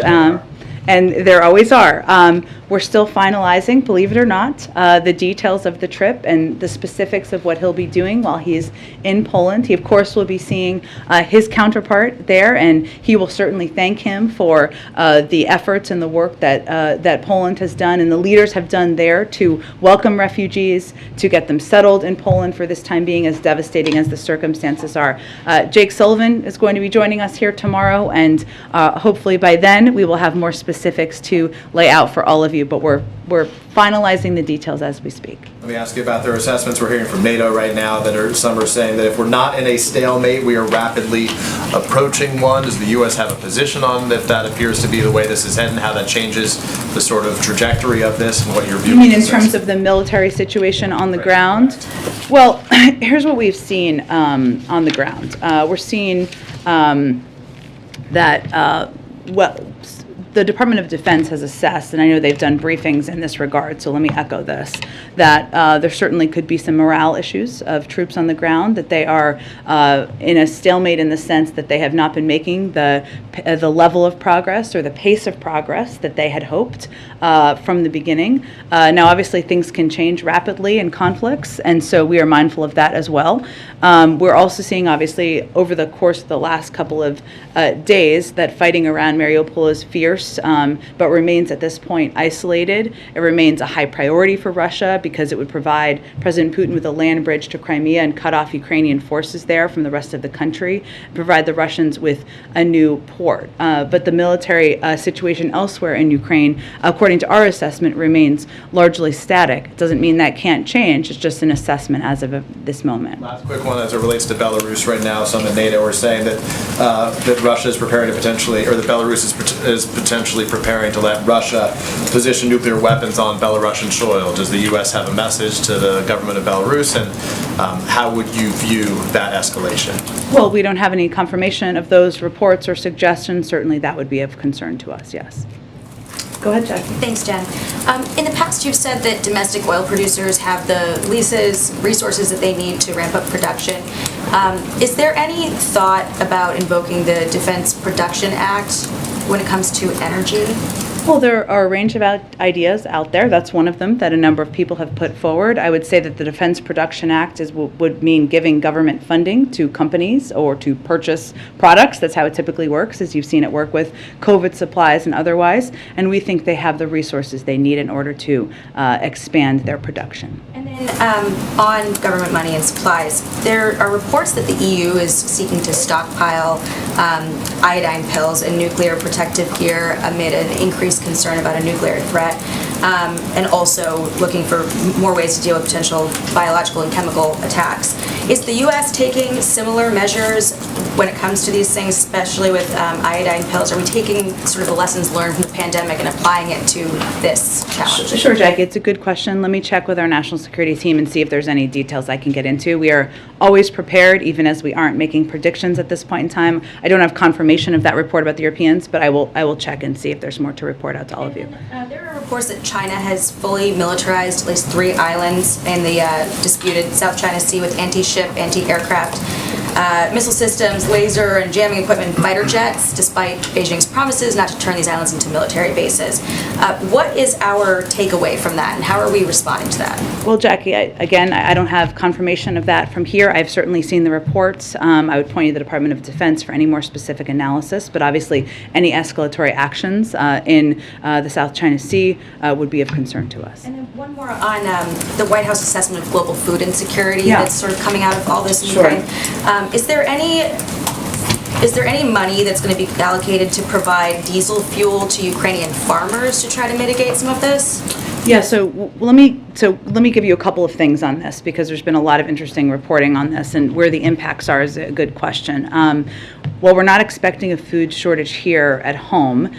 And there always are. We're still finalizing, believe it or not, the details of the trip and the specifics of what he'll be doing while he's in Poland. He, of course, will be seeing his counterpart there, and he will certainly thank him for the efforts and the work that Poland has done and the leaders have done there to welcome refugees, to get them settled in Poland for this time being, as devastating as the circumstances are. Jake Sullivan is going to be joining us here tomorrow, and hopefully by then we will have more specifics to lay out for all of you, but we're finalizing the details as we speak. Let me ask you about their assessments. We're hearing from NATO right now that some are saying that if we're not in a stalemate, we are rapidly approaching one. Does the U.S. have a position on if that appears to be the way this is heading, how that changes the sort of trajectory of this, and what your view is? You mean in terms of the military situation on the ground? Well, here's what we've seen on the ground. We're seeing that, the Department of Defense has assessed, and I know they've done briefings in this regard, so let me echo this, that there certainly could be some morale issues of troops on the ground, that they are in a stalemate in the sense that they have not been making the level of progress or the pace of progress that they had hoped from the beginning. Now, obviously, things can change rapidly in conflicts, and so we are mindful of that as well. We're also seeing, obviously, over the course of the last couple of days, that fighting around Mariupol is fierce, but remains at this point isolated. It remains a high priority for Russia because it would provide President Putin with a land bridge to Crimea and cut off Ukrainian forces there from the rest of the country, provide the Russians with a new port. But the military situation elsewhere in Ukraine, according to our assessment, remains largely static. It doesn't mean that can't change. It's just an assessment as of this moment. Last quick one as it relates to Belarus right now. Some in NATO are saying that that Russia is preparing to potentially, or that Belarus is potentially preparing to let Russia position nuclear weapons on Belarusian soil. Does the U.S. have a message to the government of Belarus, and how would you view that escalation? Well, we don't have any confirmation of those reports or suggestions. Certainly that would be of concern to us, yes. Go ahead, Jackie. Thanks, Jen. In the past, you've said that domestic oil producers have the leases, resources that they need to ramp up production. Is there any thought about invoking the Defense Production Act when it comes to energy? Well, there are a range of ideas out there. That's one of them that a number of people have put forward. I would say that the Defense Production Act would mean giving government funding to companies or to purchase products. That's how it typically works, as you've seen it work with COVID supplies and otherwise. And we think they have the resources they need in order to expand their production. And then on government money and supplies, there are reports that the EU is seeking to stockpile iodine pills and nuclear protective gear amid an increased concern about a nuclear threat, and also looking for more ways to deal with potential biological and chemical attacks. Is the U.S. taking similar measures when it comes to these things, especially with iodine pills? Are we taking sort of the lessons learned from the pandemic and applying it to this challenge? Sure, Jackie, it's a good question. Let me check with our national security team and see if there's any details I can get into. We are always prepared, even as we aren't making predictions at this point in time. I don't have confirmation of that report about the Europeans, but I will check and see if there's more to report out to all of you. There are reports that China has fully militarized at least 3 islands in the disputed South China Sea with anti-ship, anti-aircraft missile systems, laser and jamming equipment, and fighter jets, despite Beijing's promises not to turn these islands into military bases. What is our takeaway from that, and how are we responding to that? Well, Jackie, I don't have confirmation of that from here. I've certainly seen the reports. I would point you to the Department of Defense for any more specific analysis, but obviously any escalatory actions in the South China Sea would be of concern to us. And then one more on the White House assessment of global food insecurity that's sort of coming out of all this in Ukraine. Is there any money that's going to be allocated to provide diesel fuel to Ukrainian farmers to try to mitigate some of this? Yeah, so let me give you a couple of things on this, because there's been a lot of interesting reporting on this, and where the impacts are is a good question. While we're not expecting a food shortage here at home,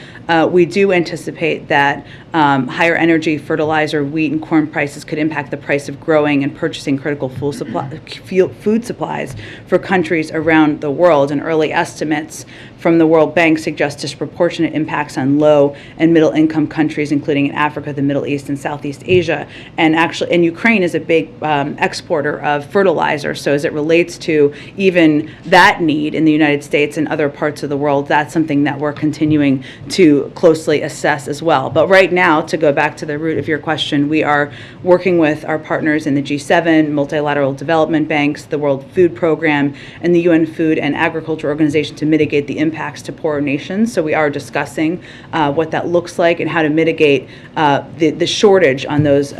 we do anticipate that higher energy, fertilizer, wheat, and corn prices could impact the price of growing and purchasing critical food supplies for countries around the world. And early estimates from the World Bank suggest disproportionate impacts on low and middle income countries, including in Africa, the Middle East, and Southeast Asia. And Ukraine is a big exporter of fertilizer. So as it relates to even that need in the United States and other parts of the world, that's something that we're continuing to closely assess as well. But right now, to go back to the root of your question, we are working with our partners in the G7, multilateral development banks, the World Food Program, and the UN Food and Agriculture Organization to mitigate the impacts to poorer nations. So we are discussing what that looks like and how to mitigate the shortage on those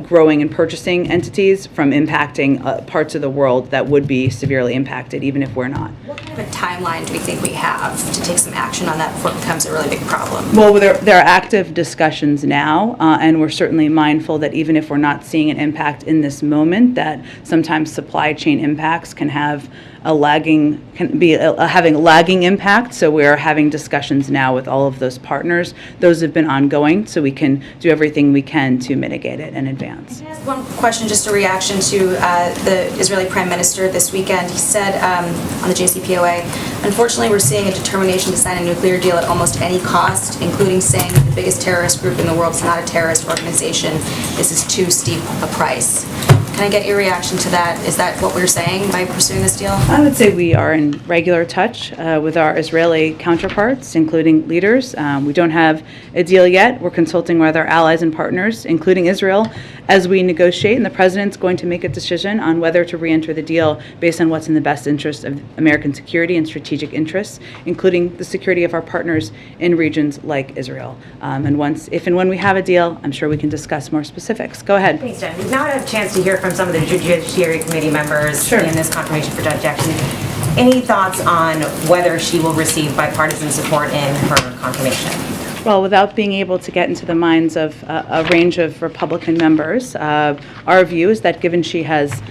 growing and purchasing entities from impacting parts of the world that would be severely impacted, even if we're not. What kind of a timeline do we think we have to take some action on that before it becomes a really big problem? Well, there are active discussions now, and we're certainly mindful that even if we're not seeing an impact in this moment, that sometimes supply chain impacts can have having a lagging impact. So we are having discussions now with all of those partners. Those have been ongoing, so we can do everything we can to mitigate it in advance. Can I ask one question, just a reaction to the Israeli Prime Minister this weekend? He said on the JCPOA, unfortunately, we're seeing a determination to sign a nuclear deal at almost any cost, including saying that the biggest terrorist group in the world is not a terrorist organization. This is too steep a price. Can I get your reaction to that? Is that what we're saying by pursuing this deal? I would say we are in regular touch with our Israeli counterparts, including leaders. We don't have a deal yet. We're consulting with our allies and partners, including Israel, as we negotiate, and the President's going to make a decision on whether to re-enter the deal based on what's in the best interest of American security and strategic interests, including the security of our partners in regions like Israel. If and when we have a deal, I'm sure we can discuss more specifics. Go ahead. Thanks, Jen. We've now had a chance to hear from some of the Judiciary Committee members in this confirmation for Judge Jackson. Any thoughts on whether she will receive bipartisan support in her confirmation? Well, without being able to get into the minds of a range of Republican members, our view is that given she has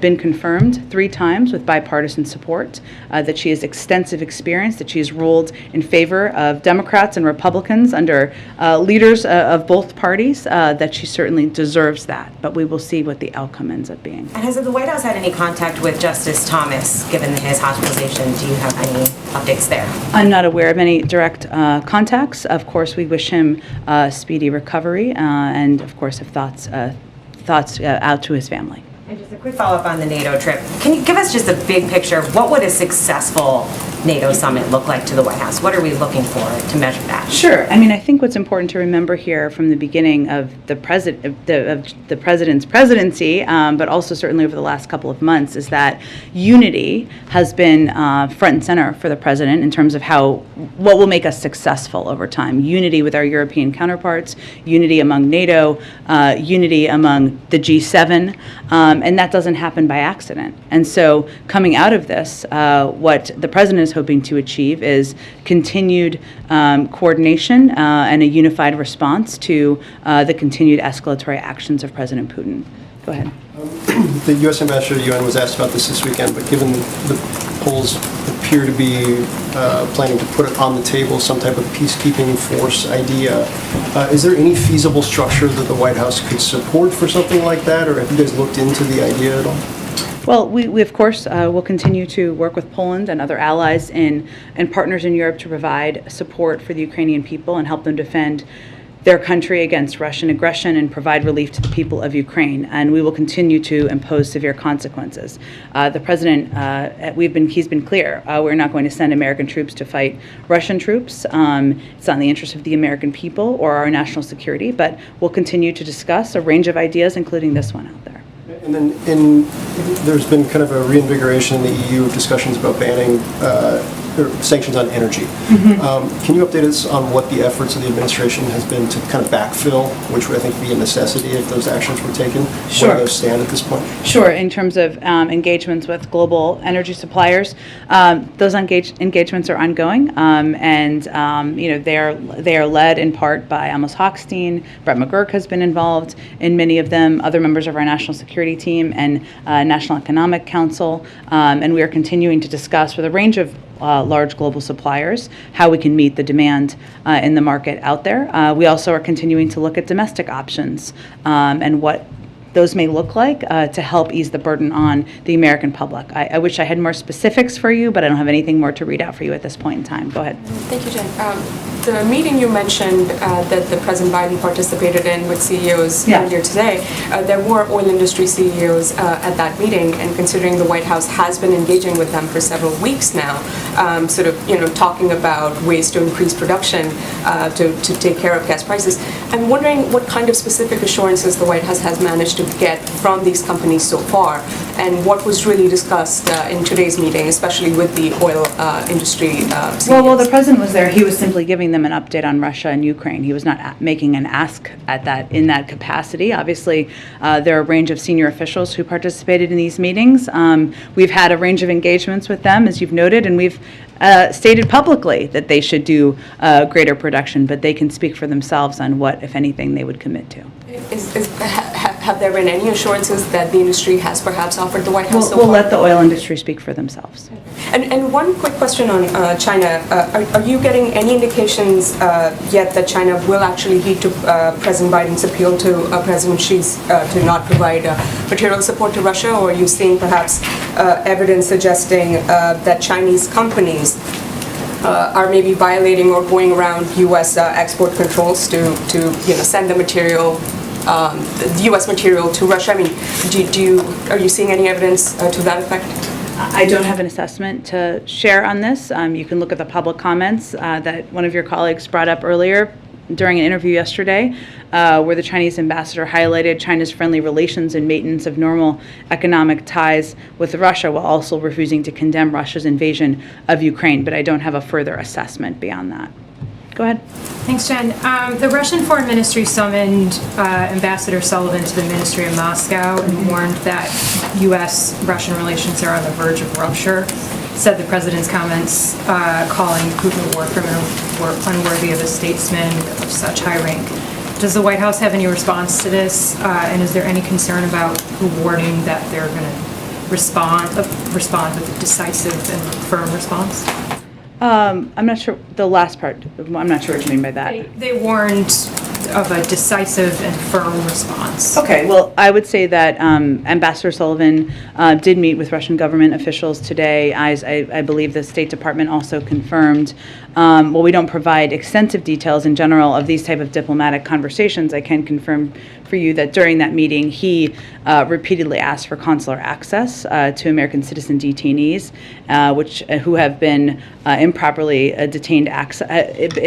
been confirmed 3 times with bipartisan support, that she has extensive experience, that she's ruled in favor of Democrats and Republicans under leaders of both parties, that she certainly deserves that. But we will see what the outcome ends up being. And has the White House had any contact with Justice Thomas, given his hospitalization? Do you have any updates there? I'm not aware of any direct contacts. Of course, we wish him speedy recovery, and of course have thoughts out to his family. And just a quick follow-up on the NATO trip. Can you give us just a big picture of what would a successful NATO summit look like to the White House? What are we looking for to measure that? Sure. I mean, I think what's important to remember here from the beginning of the president's presidency, but also certainly over the last couple of months, is that unity has been front and center for the president in terms of what will make us successful over time. Unity with our European counterparts, unity among NATO, unity among the G7, and that doesn't happen by accident. And so coming out of this, what the president is hoping to achieve is continued coordination and a unified response to the continued escalatory actions of President Putin. Go ahead. The U.S. Ambassador to the UN was asked about this weekend, but given the polls appear to be planning to put it on the table, some type of peacekeeping force idea, is there any feasible structure that the White House could support for something like that, or have you guys looked into the idea at all? Well, we of course will continue to work with Poland and other allies and partners in Europe to provide support for the Ukrainian people and help them defend their country against Russian aggression and provide relief to the people of Ukraine. And we will continue to impose severe consequences. The president, he's been clear. We're not going to send American troops to fight Russian troops. It's not in the interest of the American people or our national security, but we'll continue to discuss a range of ideas, including this one out there. And then there's been kind of a reinvigoration in the EU of discussions about banning or sanctions on energy. Mm-hmm. Can you update us on what the efforts of the administration has been to kind of backfill, which would I think be a necessity if those actions were taken? Sure. Where do those stand at this point? Sure. In terms of engagements with global energy suppliers, those engagements are ongoing, and they are led in part by Amos Hochstein. Brett McGurk has been involved in many of them. Other members of our national security team and National Economic Council, and we are continuing to discuss with a range of large global suppliers how we can meet the demand in the market out there. We also are continuing to look at domestic options and what those may look like to help ease the burden on the American public. I wish I had more specifics for you, but I don't have anything more to read out for you at this point in time. Go ahead. Thank you, Jen. The meeting you mentioned that the President Biden participated in with CEOs earlier today, there were oil industry CEOs at that meeting, and considering the White House has been engaging with them for several weeks now, talking about ways to increase production to take care of gas prices, I'm wondering what kind of specific assurances the White House has managed to get from these companies so far, and what was really discussed in today's meeting, especially with the oil industry CEOs. Well, the president was there. He was simply giving them an update on Russia and Ukraine. He was not making an ask in that capacity. Obviously, there are a range of senior officials who participated in these meetings. We've had a range of engagements with them, as you've noted, and we've stated publicly that they should do greater production, but they can speak for themselves on what, if anything, they would commit to. Have there been any assurances that the industry has perhaps offered the White House so far? We'll let the oil industry speak for themselves. And one quick question on China. Are you getting any indications yet that China will actually heed to President Biden's appeal to President Xi's to not provide material support to Russia, or are you seeing perhaps evidence suggesting that Chinese companies are maybe violating or going around U.S. export controls to send the material, the U.S. material to Russia? I mean, are you seeing any evidence to that effect? I don't have an assessment to share on this. You can look at the public comments that one of your colleagues brought up earlier during an interview yesterday, where the Chinese ambassador highlighted China's friendly relations and maintenance of normal economic ties with Russia, while also refusing to condemn Russia's invasion of Ukraine. But I don't have a further assessment beyond that. Go ahead. Thanks, Jen. The Russian Foreign Ministry summoned Ambassador Sullivan to the Ministry in Moscow and warned that U.S.-Russian relations are on the verge of rupture. Said the president's comments calling Putin a war criminal were unworthy of a statesman of such high rank. Does the White House have any response to this? And is there any concern about the warning that they're going to respond with a decisive and firm response? I'm not sure the last part. I'm not sure what you mean by that. They warned of a decisive and firm response. Okay, well, I would say that Ambassador Sullivan did meet with Russian government officials today. I believe the State Department also confirmed while we don't provide extensive details in general of these type of diplomatic conversations, I can confirm for you that during that meeting, he repeatedly asked for consular access to American citizen detainees, who have been improperly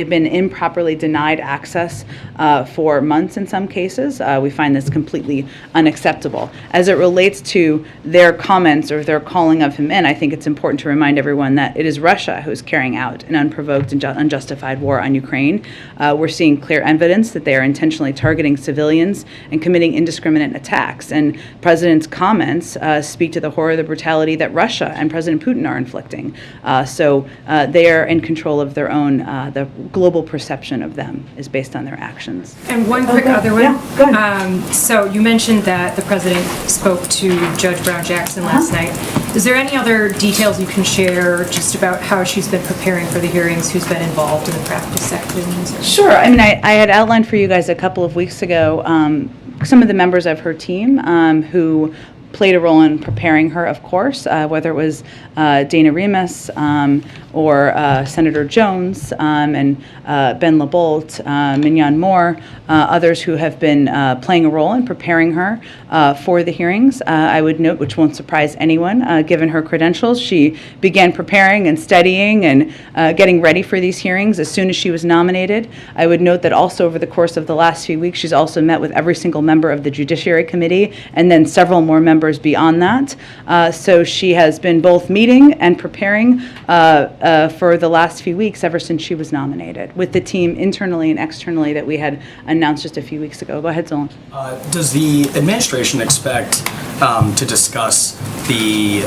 been improperly denied access for months in some cases. We find this completely unacceptable. As it relates to their comments or their calling of him in, I think it's important to remind everyone that it is Russia who is carrying out an unprovoked and unjustified war on Ukraine. We're seeing clear evidence that they are intentionally targeting civilians and committing indiscriminate attacks. And the President's comments speak to the horror, the brutality that Russia and President Putin are inflicting. So they are in control of their own, the global perception of them is based on their actions. And one quick other one. Yeah, go ahead. So you mentioned that the President spoke to Judge Brown Jackson last night. Is there any other details you can share just about how she's been preparing for the hearings, who's been involved in the practice sections? Sure. I mean, I had outlined for you guys a couple of weeks ago some of the members of her team who played a role in preparing her, of course, whether it was Dana Remus or Senator Jones and Ben LaBolt, Mignon Moore, others who have been playing a role in preparing her for the hearings. I would note, which won't surprise anyone, given her credentials, she began preparing and studying and getting ready for these hearings as soon as she was nominated. I would note that also over the course of the last few weeks, she's also met with every single member of the Judiciary Committee and then several more members beyond that. So she has been both meeting and preparing for the last few weeks ever since she was nominated with the team internally and externally that we had announced just a few weeks ago. Go ahead, Zolan. Does the administration expect to discuss the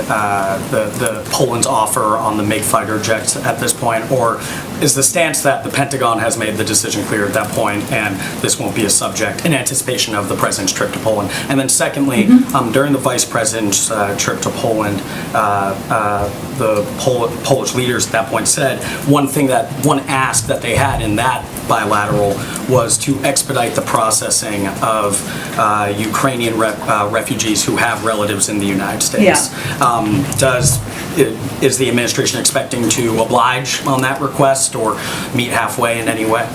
Poland's offer on the MiG fighter jets at this point, or is the stance that the Pentagon has made the decision clear at that point and this won't be a subject in anticipation of the President's trip to Poland? And then secondly, during the Vice President's trip to Poland, the Polish leaders at that point said one ask that they had in that bilateral was to expedite the processing of Ukrainian refugees who have relatives in the United States. Is the administration expecting to oblige on that request or meet halfway in any way?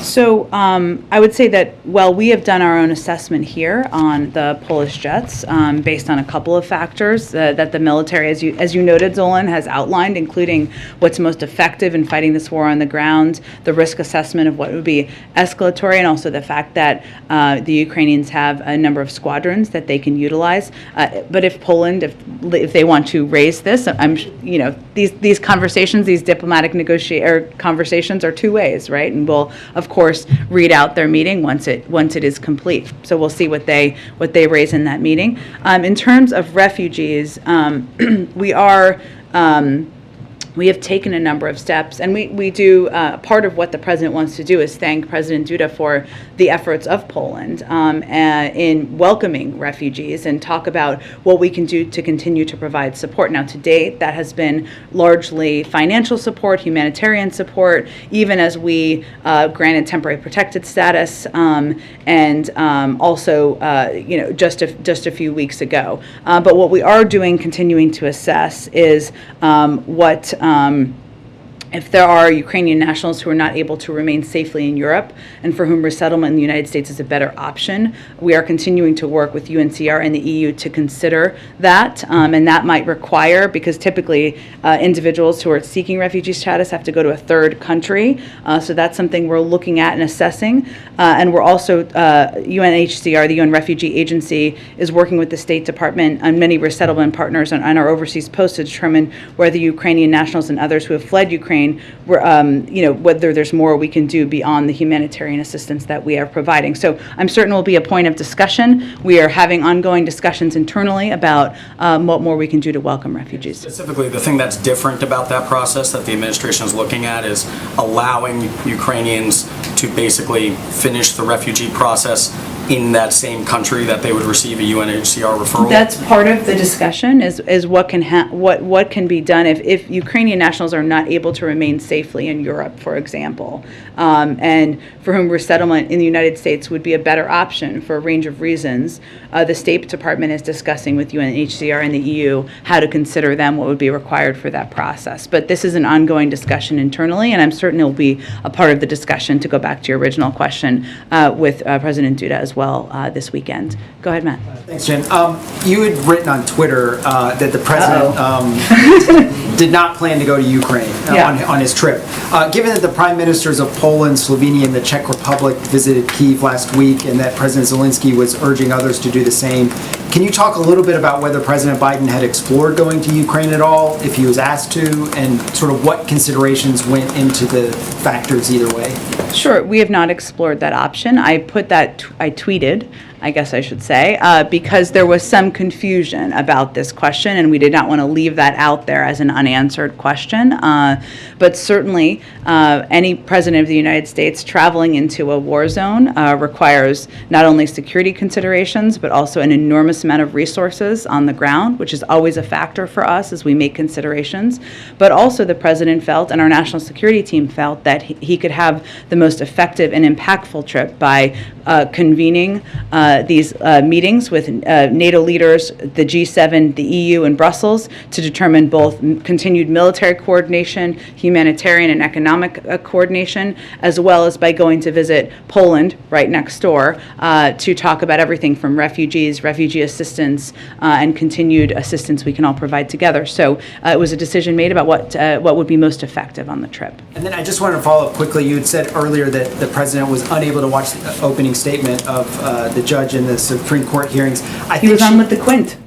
So I would say that, well, we have done our own assessment here on the Polish jets based on a couple of factors that the military, as you noted, Zolan, has outlined, including what's most effective in fighting this war on the ground, the risk assessment of what would be escalatory, and also the fact that the Ukrainians have a number of squadrons that they can utilize. But if Poland, if they want to raise this, these conversations, these diplomatic conversations are two ways, right? And we'll, of course, read out their meeting once it is complete. So we'll see what they raise in that meeting. In terms of refugees, we have taken a number of steps, and we do, part of what the President wants to do is thank President Duda for the efforts of Poland in welcoming refugees and talk about what we can do to continue to provide support. Now, to date, that has been largely financial support, humanitarian support, even as we granted temporary protected status, and also, just a few weeks ago. But what we are doing, continuing to assess, is if there are Ukrainian nationals who are not able to remain safely in Europe and for whom resettlement in the United States is a better option, we are continuing to work with UNHCR and the EU to consider that, and that might require, because typically individuals who are seeking refugee status have to go to a third country, so that's something we're looking at and assessing, and we're also, UNHCR, the UN Refugee Agency, is working with the State Department and many resettlement partners on our overseas posts to determine whether Ukrainian nationals and others who have fled Ukraine, whether there's more we can do beyond the humanitarian assistance that we are providing. So I'm certain will be a point of discussion. We are having ongoing discussions internally about what more we can do to welcome refugees. Specifically, the thing that's different about that process that the administration is looking at is allowing Ukrainians to basically finish the refugee process in that same country that they would receive a UNHCR referral? That's part of the discussion is what can be done if Ukrainian nationals are not able to remain safely in Europe, for example, and for whom resettlement in the United States would be a better option for a range of reasons. The State Department is discussing with UNHCR and the EU how to consider them, what would be required for that process. But this is an ongoing discussion internally, and I'm certain it will be a part of the discussion, to go back to your original question, with President Duda as well this weekend. Go ahead, Matt. Thanks, Jen. You had written on Twitter that the president did not plan to go to Ukraine on his trip. Given that the prime ministers of Poland, Slovenia, and the Czech Republic visited Kyiv last week, and that President Zelensky was urging others to do the same, can you talk a little bit about whether President Biden had explored going to Ukraine at all, if he was asked to, and sort of what considerations went into the factors either way? Sure, we have not explored that option. I tweeted, I guess I should say, because there was some confusion about this question, and we did not want to leave that out there as an unanswered question. But certainly, any president of the United States traveling into a war zone requires not only security considerations, but also an enormous amount of resources on the ground, which is always a factor for us as we make considerations. But also the president felt, and our national security team felt, that he could have the most effective and impactful trip by convening these meetings with NATO leaders, the G7, the EU, and Brussels to determine both continued military coordination, humanitarian and economic coordination, as well as by going to visit Poland right next door to talk about everything from refugees, refugee assistance, and continued assistance we can all provide together. So it was a decision made about what would be most effective on the trip. And then I just wanted to follow up quickly. You had said earlier that the president was unable to watch the opening statement of the judge in the Supreme Court hearings. He was on with the Quint.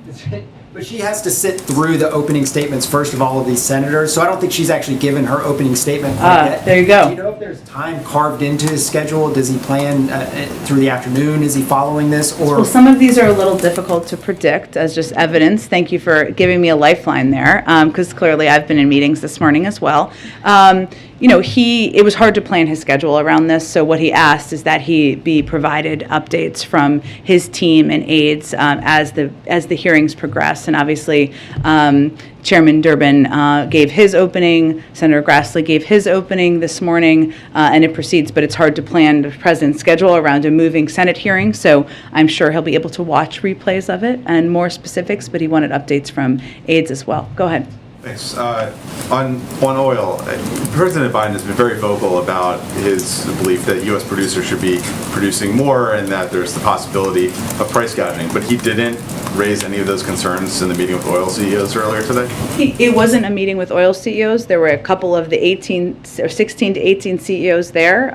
But she has to sit through the opening statements first of all of these senators, so I don't think she's actually given her opening statement yet. There you go. Do you know if there's time carved into his schedule? Does he plan through the afternoon? Is he following this? Or Well, some of these are a little difficult to predict as just evidence. Thank you for giving me a lifeline there, because clearly I've been in meetings this morning as well. It was hard to plan his schedule around this, so what he asked is that he be provided updates from his team and aides as the hearings progress. And obviously, Chairman Durbin gave his opening, Senator Grassley gave his opening this morning, and it proceeds, but it's hard to plan the president's schedule around a moving Senate hearing, so I'm sure he'll be able to watch replays of it and more specifics, but he wanted updates from aides as well. Go ahead. Thanks. On oil, President Biden has been very vocal about his belief that U.S. producers should be producing more and that there's the possibility of price gouging, but he didn't raise any of those concerns in the meeting with oil CEOs earlier today? It wasn't a meeting with oil CEOs. There were a couple of the 16 to 18 CEOs there.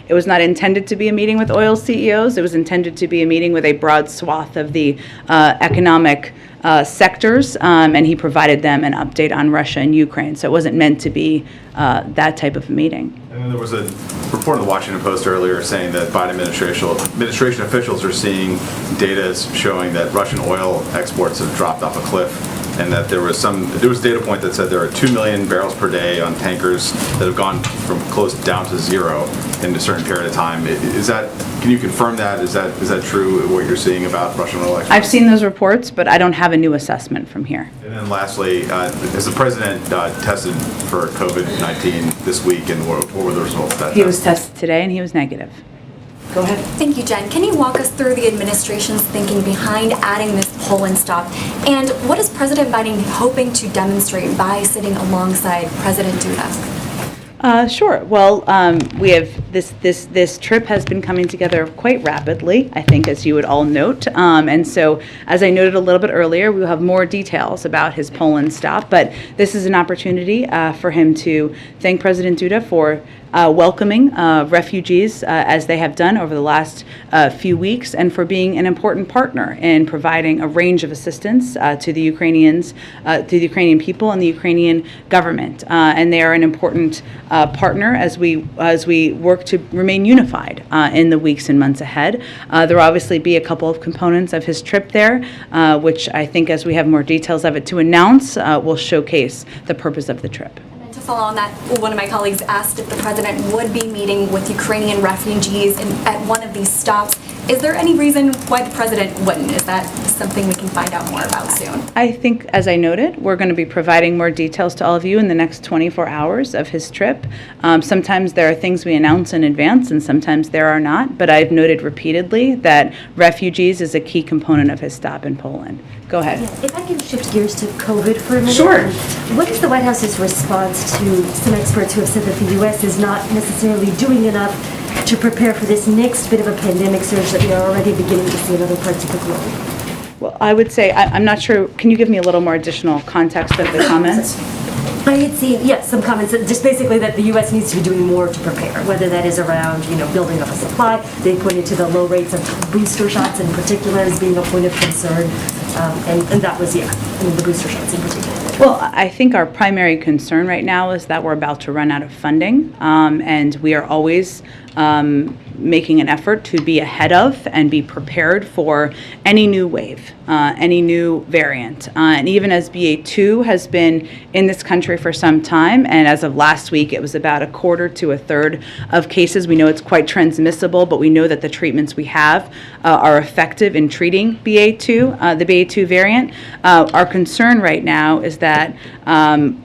It was not intended to be a meeting with oil CEOs. It was intended to be a meeting with a broad swath of the economic sectors, and he provided them an update on Russia and Ukraine. So it wasn't meant to be that type of a meeting. And then there was a report in the Washington Post earlier saying that Biden administration officials are seeing data showing that Russian oil exports have dropped off a cliff, and that there was data point that said there are 2 million barrels per day on tankers that have gone from close down to zero in a certain period of time. Can you confirm that? Is that true, what you're seeing about Russian oil exports? I've seen those reports, but I don't have a new assessment from here. And then lastly, has the president tested for COVID-19 this week, and what were the results of that? He was tested today, and he was negative. Go ahead. Thank you, Jen. Can you walk us through the administration's thinking behind adding this Poland stop? And what is President Biden hoping to demonstrate by sitting alongside President Duda? Sure. Well, we have this trip has been coming together quite rapidly, I think, as you would all note. And so, as I noted a little bit earlier, we will have more details about his Poland stop. But this is an opportunity for him to thank President Duda for welcoming refugees as they have done over the last few weeks, and for being an important partner in providing a range of assistance to the Ukrainians, to the Ukrainian people and the Ukrainian government. And they are an important partner as we work to remain unified in the weeks and months ahead. There will obviously be a couple of components of his trip there, which I think, as we have more details of it to announce, will showcase the purpose of the trip. To follow on that, one of my colleagues asked if the president would be meeting with Ukrainian refugees at one of of these stops. Is there any reason why the president wouldn't? Is that something we can find out more about soon? I think, as I noted, we're going to be providing more details to all of you in the next 24 hours of his trip. Sometimes there are things we announce in advance, and sometimes there are not, but I've noted repeatedly that refugees is a key component of his stop in Poland. Go ahead. Yeah, if I can shift gears to COVID for a minute. Sure. What is the White House's response to some experts who have said that the U.S. is not necessarily doing enough to prepare for this next bit of a pandemic surge that we are already beginning to see in other parts of the globe? Well, I would say, I'm not sure, can you give me a little more additional context of the comments? I had seen, yes, some comments that just basically that the U.S. needs to be doing more to prepare, whether that is around, building up a supply. They pointed to the low rates of booster shots in particular as being a point of concern, and that was, the booster shots in particular. Well, I think our primary concern right now is that we're about to run out of funding, and we are always making an effort to be ahead of and be prepared for any new wave, any new variant. And even as BA2 has been in this country for some time, and as of last week, it was about a quarter to a third of cases. We know it's quite transmissible, but we know that the treatments we have are effective in treating BA2, the BA2 variant. Our concern right now is that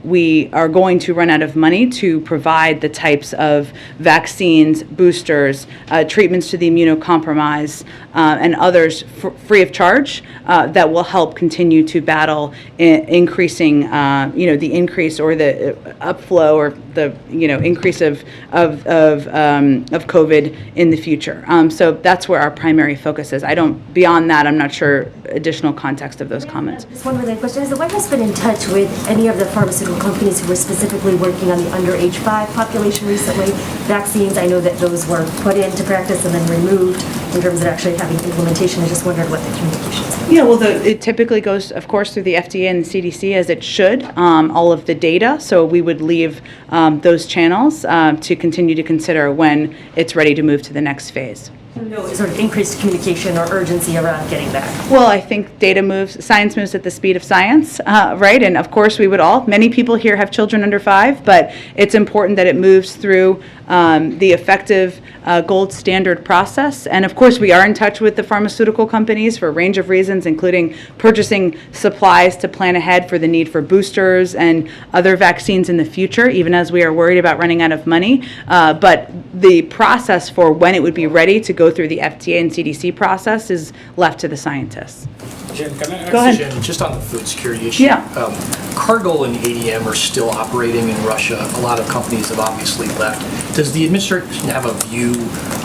we are going to run out of money to provide the types of vaccines, boosters, treatments to the immunocompromised, and others free of charge that will help continue to battle increasing, the increase or the upflow or the, increase of COVID in the future. So that's where our primary focus is. Beyond that, I'm not sure additional context of those comments. Just one related question. Has the White House been in touch with any of the pharmaceutical companies who were specifically working on the under age 5 population recently? Vaccines, I know that those were put into practice and then removed in terms of actually having implementation. I just wondered what the communications are. Yeah, well, it typically goes, of course, through the FDA and the CDC as it should, all of the data. So we would leave those channels to continue to consider when it's ready to move to the next phase. No sort of increased communication or urgency around getting back? Well, I think science moves at the speed of science, right? And of course, many people here have children under 5, but it's important that it moves through the effective gold standard process. And of course, we are in touch with the pharmaceutical companies for a range of reasons, including purchasing supplies to plan ahead for the need for boosters and other vaccines in the future, even as we are worried about running out of money. But the process for when it would be ready to go through the FDA and CDC process is left to the scientists. Jen, can I ask Go ahead. Jen, just on the food security issue? Yeah. Cargill and ADM are still operating in Russia. A lot of companies have obviously left. Does the administration have a view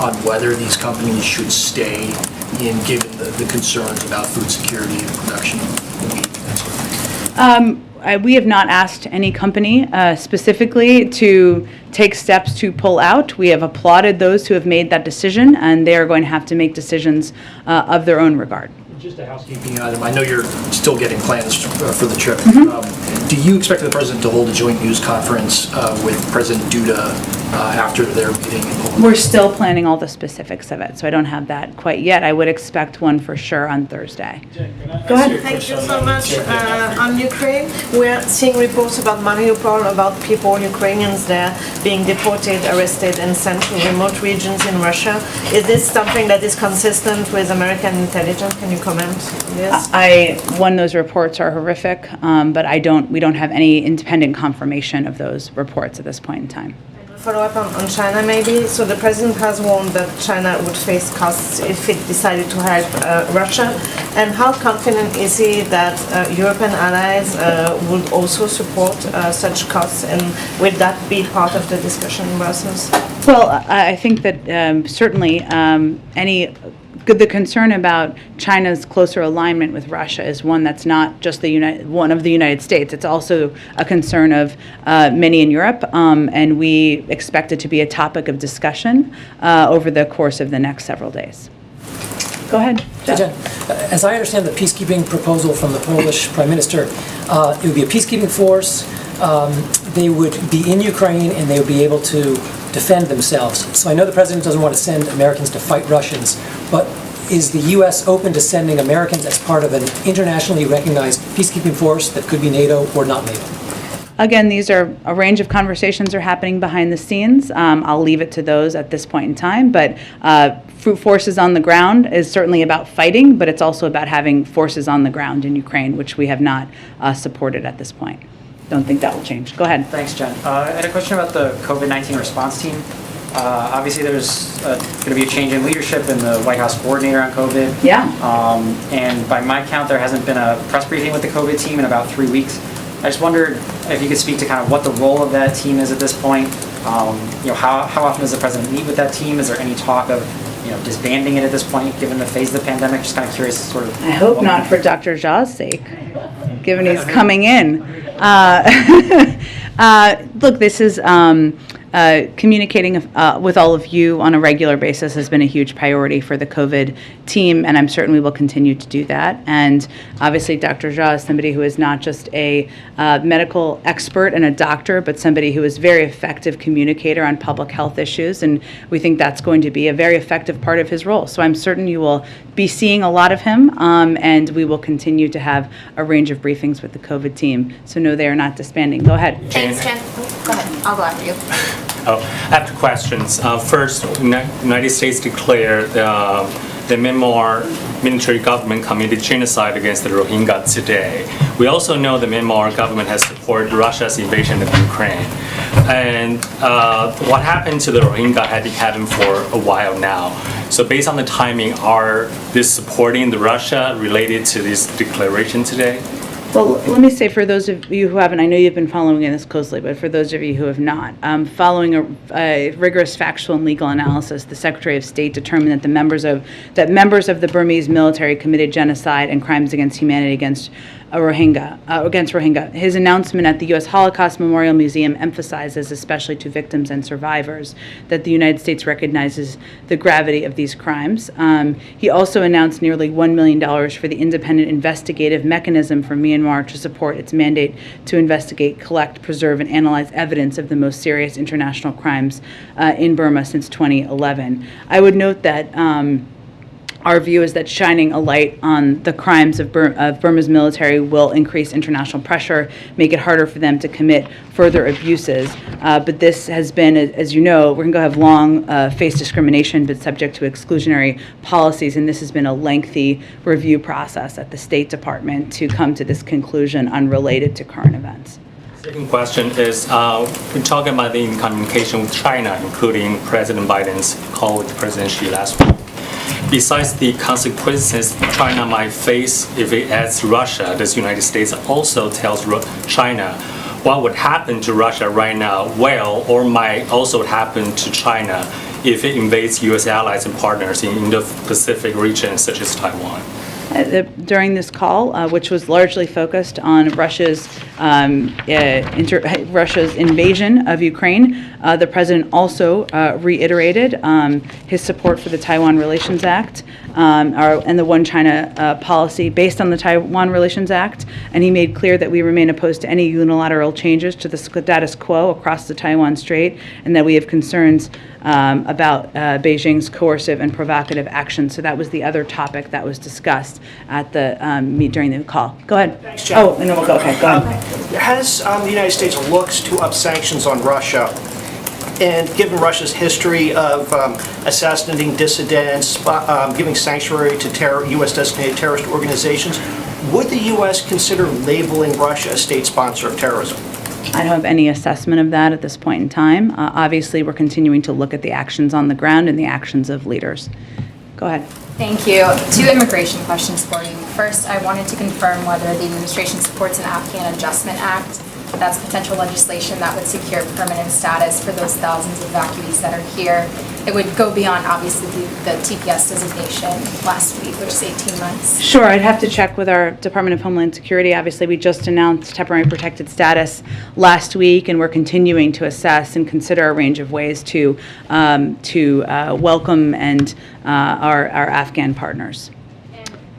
on whether these companies should stay in, given the concerns about food security and production of meat and that sort of thing? We have not asked any company specifically to take steps to pull out. We have applauded those who have made that decision, and they are going to have to make decisions of their own regard. Just a housekeeping item. I know you're still getting plans for the trip. Mm-hmm. Do you expect the president to hold a joint news conference with President Duda after their meeting in Poland? We're still planning all the specifics of it, so I don't have that quite yet. I would expect one for sure on Thursday. Go ahead. Thank you so much. On Ukraine, we're seeing reports about Mariupol, about people, Ukrainians there, being deported, arrested, and sent to remote regions in Russia. Is this something that is consistent with American intelligence? Can you comment on this? Those reports are horrific, but we don't have any independent confirmation of those reports at this point in time. Follow up on China maybe. So the president has warned that China would face costs if it decided to help Russia. And how confident is he that European allies would also support such costs, and would that be part of the discussion in Brussels? Well, I think that certainly the concern about China's closer alignment with Russia is one that's not just one of the United States. It's also a concern of many in Europe, and we expect it to be a topic of discussion over the course of the next several days. Go ahead, Jeff. Jen, as I understand the peacekeeping proposal from the Polish Prime Minister, it would be a peacekeeping force. They would be in Ukraine and they would be able to defend themselves. So I know the president doesn't want to send Americans to fight Russians, but is the U.S. open to sending Americans as part of an internationally recognized peacekeeping force that could be NATO or not NATO? Again, these are a range of conversations are happening behind the scenes. I'll leave it to those at this point in time, but forces on the ground is certainly about fighting, but it's also about having forces on the ground in Ukraine, which we have not supported at this point. Don't think that will change. Go ahead. Thanks, Jen. I had a question about the COVID-19 response team. Obviously, there's going to be a change in leadership in the White House coordinator on COVID. Yeah. And by my count, there hasn't been a press briefing with the COVID team in about 3 weeks. I just wondered if you could speak to kind of what the role of that team is at this point. How often does the president meet with that team? Is there any talk of disbanding it at this point, given the phase of the pandemic? Just kind of curious, sort of. I hope not for Dr. Zha's sake, given he's coming in. Look, this is communicating with all of you on a regular basis has been a huge priority for the COVID team, and I'm certain we will continue to do that. And obviously, Dr. Zha is somebody who is not just a medical expert and a doctor, but somebody who is a very effective communicator on public health issues, and we think that's going to be a very effective part of his role. So I'm certain you will be seeing a lot of him, and we will continue to have a range of briefings with the COVID team. So no, they are not disbanding. Go ahead. Thanks, Jen. Go ahead. I'll go after you. I have two questions. First, the United States declared the Myanmar military government committed genocide against the Rohingya today. We also know the Myanmar government has supported Russia's invasion of Ukraine. And what happened to the Rohingya had been happening for a while now. So based on the timing, are this supporting the Russia related to this declaration today? Well, let me say for those of you who haven't, I know you've been following this closely, but for those of you who have not, following a rigorous factual and legal analysis, the Secretary of State determined that members of the Burmese military committed genocide and crimes against humanity against Rohingya. His announcement at the U.S. Holocaust Memorial Museum emphasizes, especially to victims and survivors, that the United States recognizes the gravity of these crimes. He also announced nearly $1 million for the independent investigative mechanism for Myanmar to support its mandate to investigate, collect, preserve, and analyze evidence of the most serious international crimes in Burma since 2011. I would note that our view is that shining a light on the crimes of Burma's military will increase international pressure, make it harder for them to commit further abuses. But this has been, as you know, we're going to have long face discrimination, but subject to exclusionary policies, and this has been a lengthy review process at the State Department to come to this conclusion unrelated to current events. Second question is, we're talking about the communication with China, including President Biden's call with President Xi last week. Besides the consequences China might face if it adds Russia, does the United States also tells China what would happen to Russia right now, well, or might also happen to China if it invades U.S. allies and partners in Indo-Pacific regions such as Taiwan? During this call, which was largely focused on Russia's invasion of Ukraine, the president also reiterated his support for the Taiwan Relations Act and the One China policy based on the Taiwan Relations Act, and he made clear that we remain opposed to any unilateral changes to the status quo across the Taiwan Strait, and that we have concerns about Beijing's coercive and provocative actions. So that was the other topic that was discussed at the during the call. Go ahead. Thanks, Jen. Oh, and then we'll go. Okay, go ahead. Has the United States looked to up sanctions on Russia? And given Russia's history of assassinating dissidents, giving sanctuary to U.S.-designated terrorist organizations, would the U.S. consider labeling Russia a state sponsor of terrorism? I don't have any assessment of that at this point in time. Obviously, we're continuing to look at the actions on the ground and the actions of leaders. Go ahead. Thank you. Two immigration questions for you. First, I wanted to confirm whether the administration supports an Afghan Adjustment Act. That's potential legislation that would secure permanent status for those thousands of evacuees that are here. It would go beyond, obviously, the TPS designation last week, which is 18 months. Sure, I'd have to check with our Department of Homeland Security. Obviously, we just announced temporary protected status last week, and we're continuing to assess and consider a range of ways to welcome and our Afghan partners.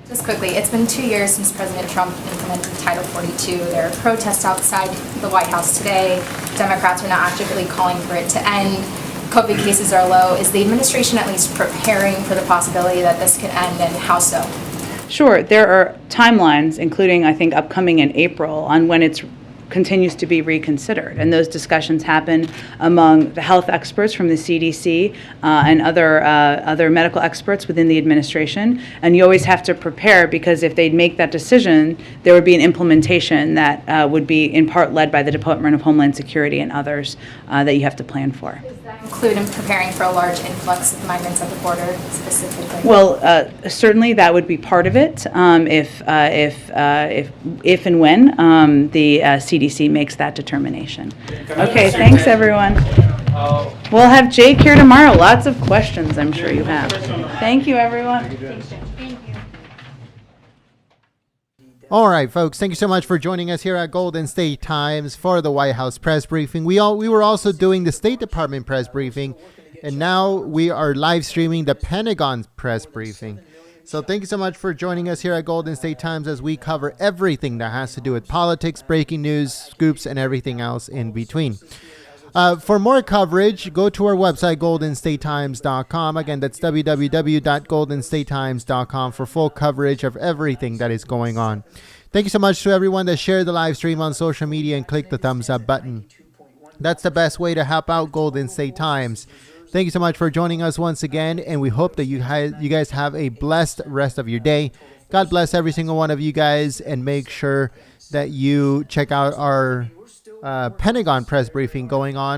Just quickly, it's been 2 years since President Trump implemented Title 42. There are protests outside the White House today. Democrats are now actively calling for it to end. COVID cases are low. Is the administration at least preparing for the possibility that this could end, and how so? Sure. There are timelines, including, I think, upcoming in April, on when it's continues to be reconsidered. And those discussions happen among the health experts from the CDC and other medical experts within the administration. And you always have to prepare, because if they'd make that decision, there would be an implementation that would be in part led by the Department of Homeland Security and others that you have to plan for. Does that include in preparing for a large influx of migrants at the border specifically? Well, certainly that would be part of it if and when the CDC makes that determination. Okay, thanks everyone. We'll have Jake here tomorrow. Lots of questions I'm sure you have. Thank you, everyone. All right, folks, thank you so much for joining us here at Golden State Times for the White House press briefing. We were also doing the State Department press briefing, and now we are live streaming the Pentagon press briefing. So thank you so much for joining us here at Golden State Times as we cover everything that has to do with politics, breaking news, scoops, and everything else in between. For more coverage, go to our website, goldenstatetimes.com. Again, that's www.goldenstatetimes.com for full coverage of everything that is going on. Thank you so much to everyone that shared the live stream on social media and clicked the thumbs up button. That's the best way to help out Golden State Times. Thank you so much for joining us once again, and we hope that you guys have a blessed rest of your day. God bless every single one of you guys, and make sure that you check out our Pentagon press briefing going on.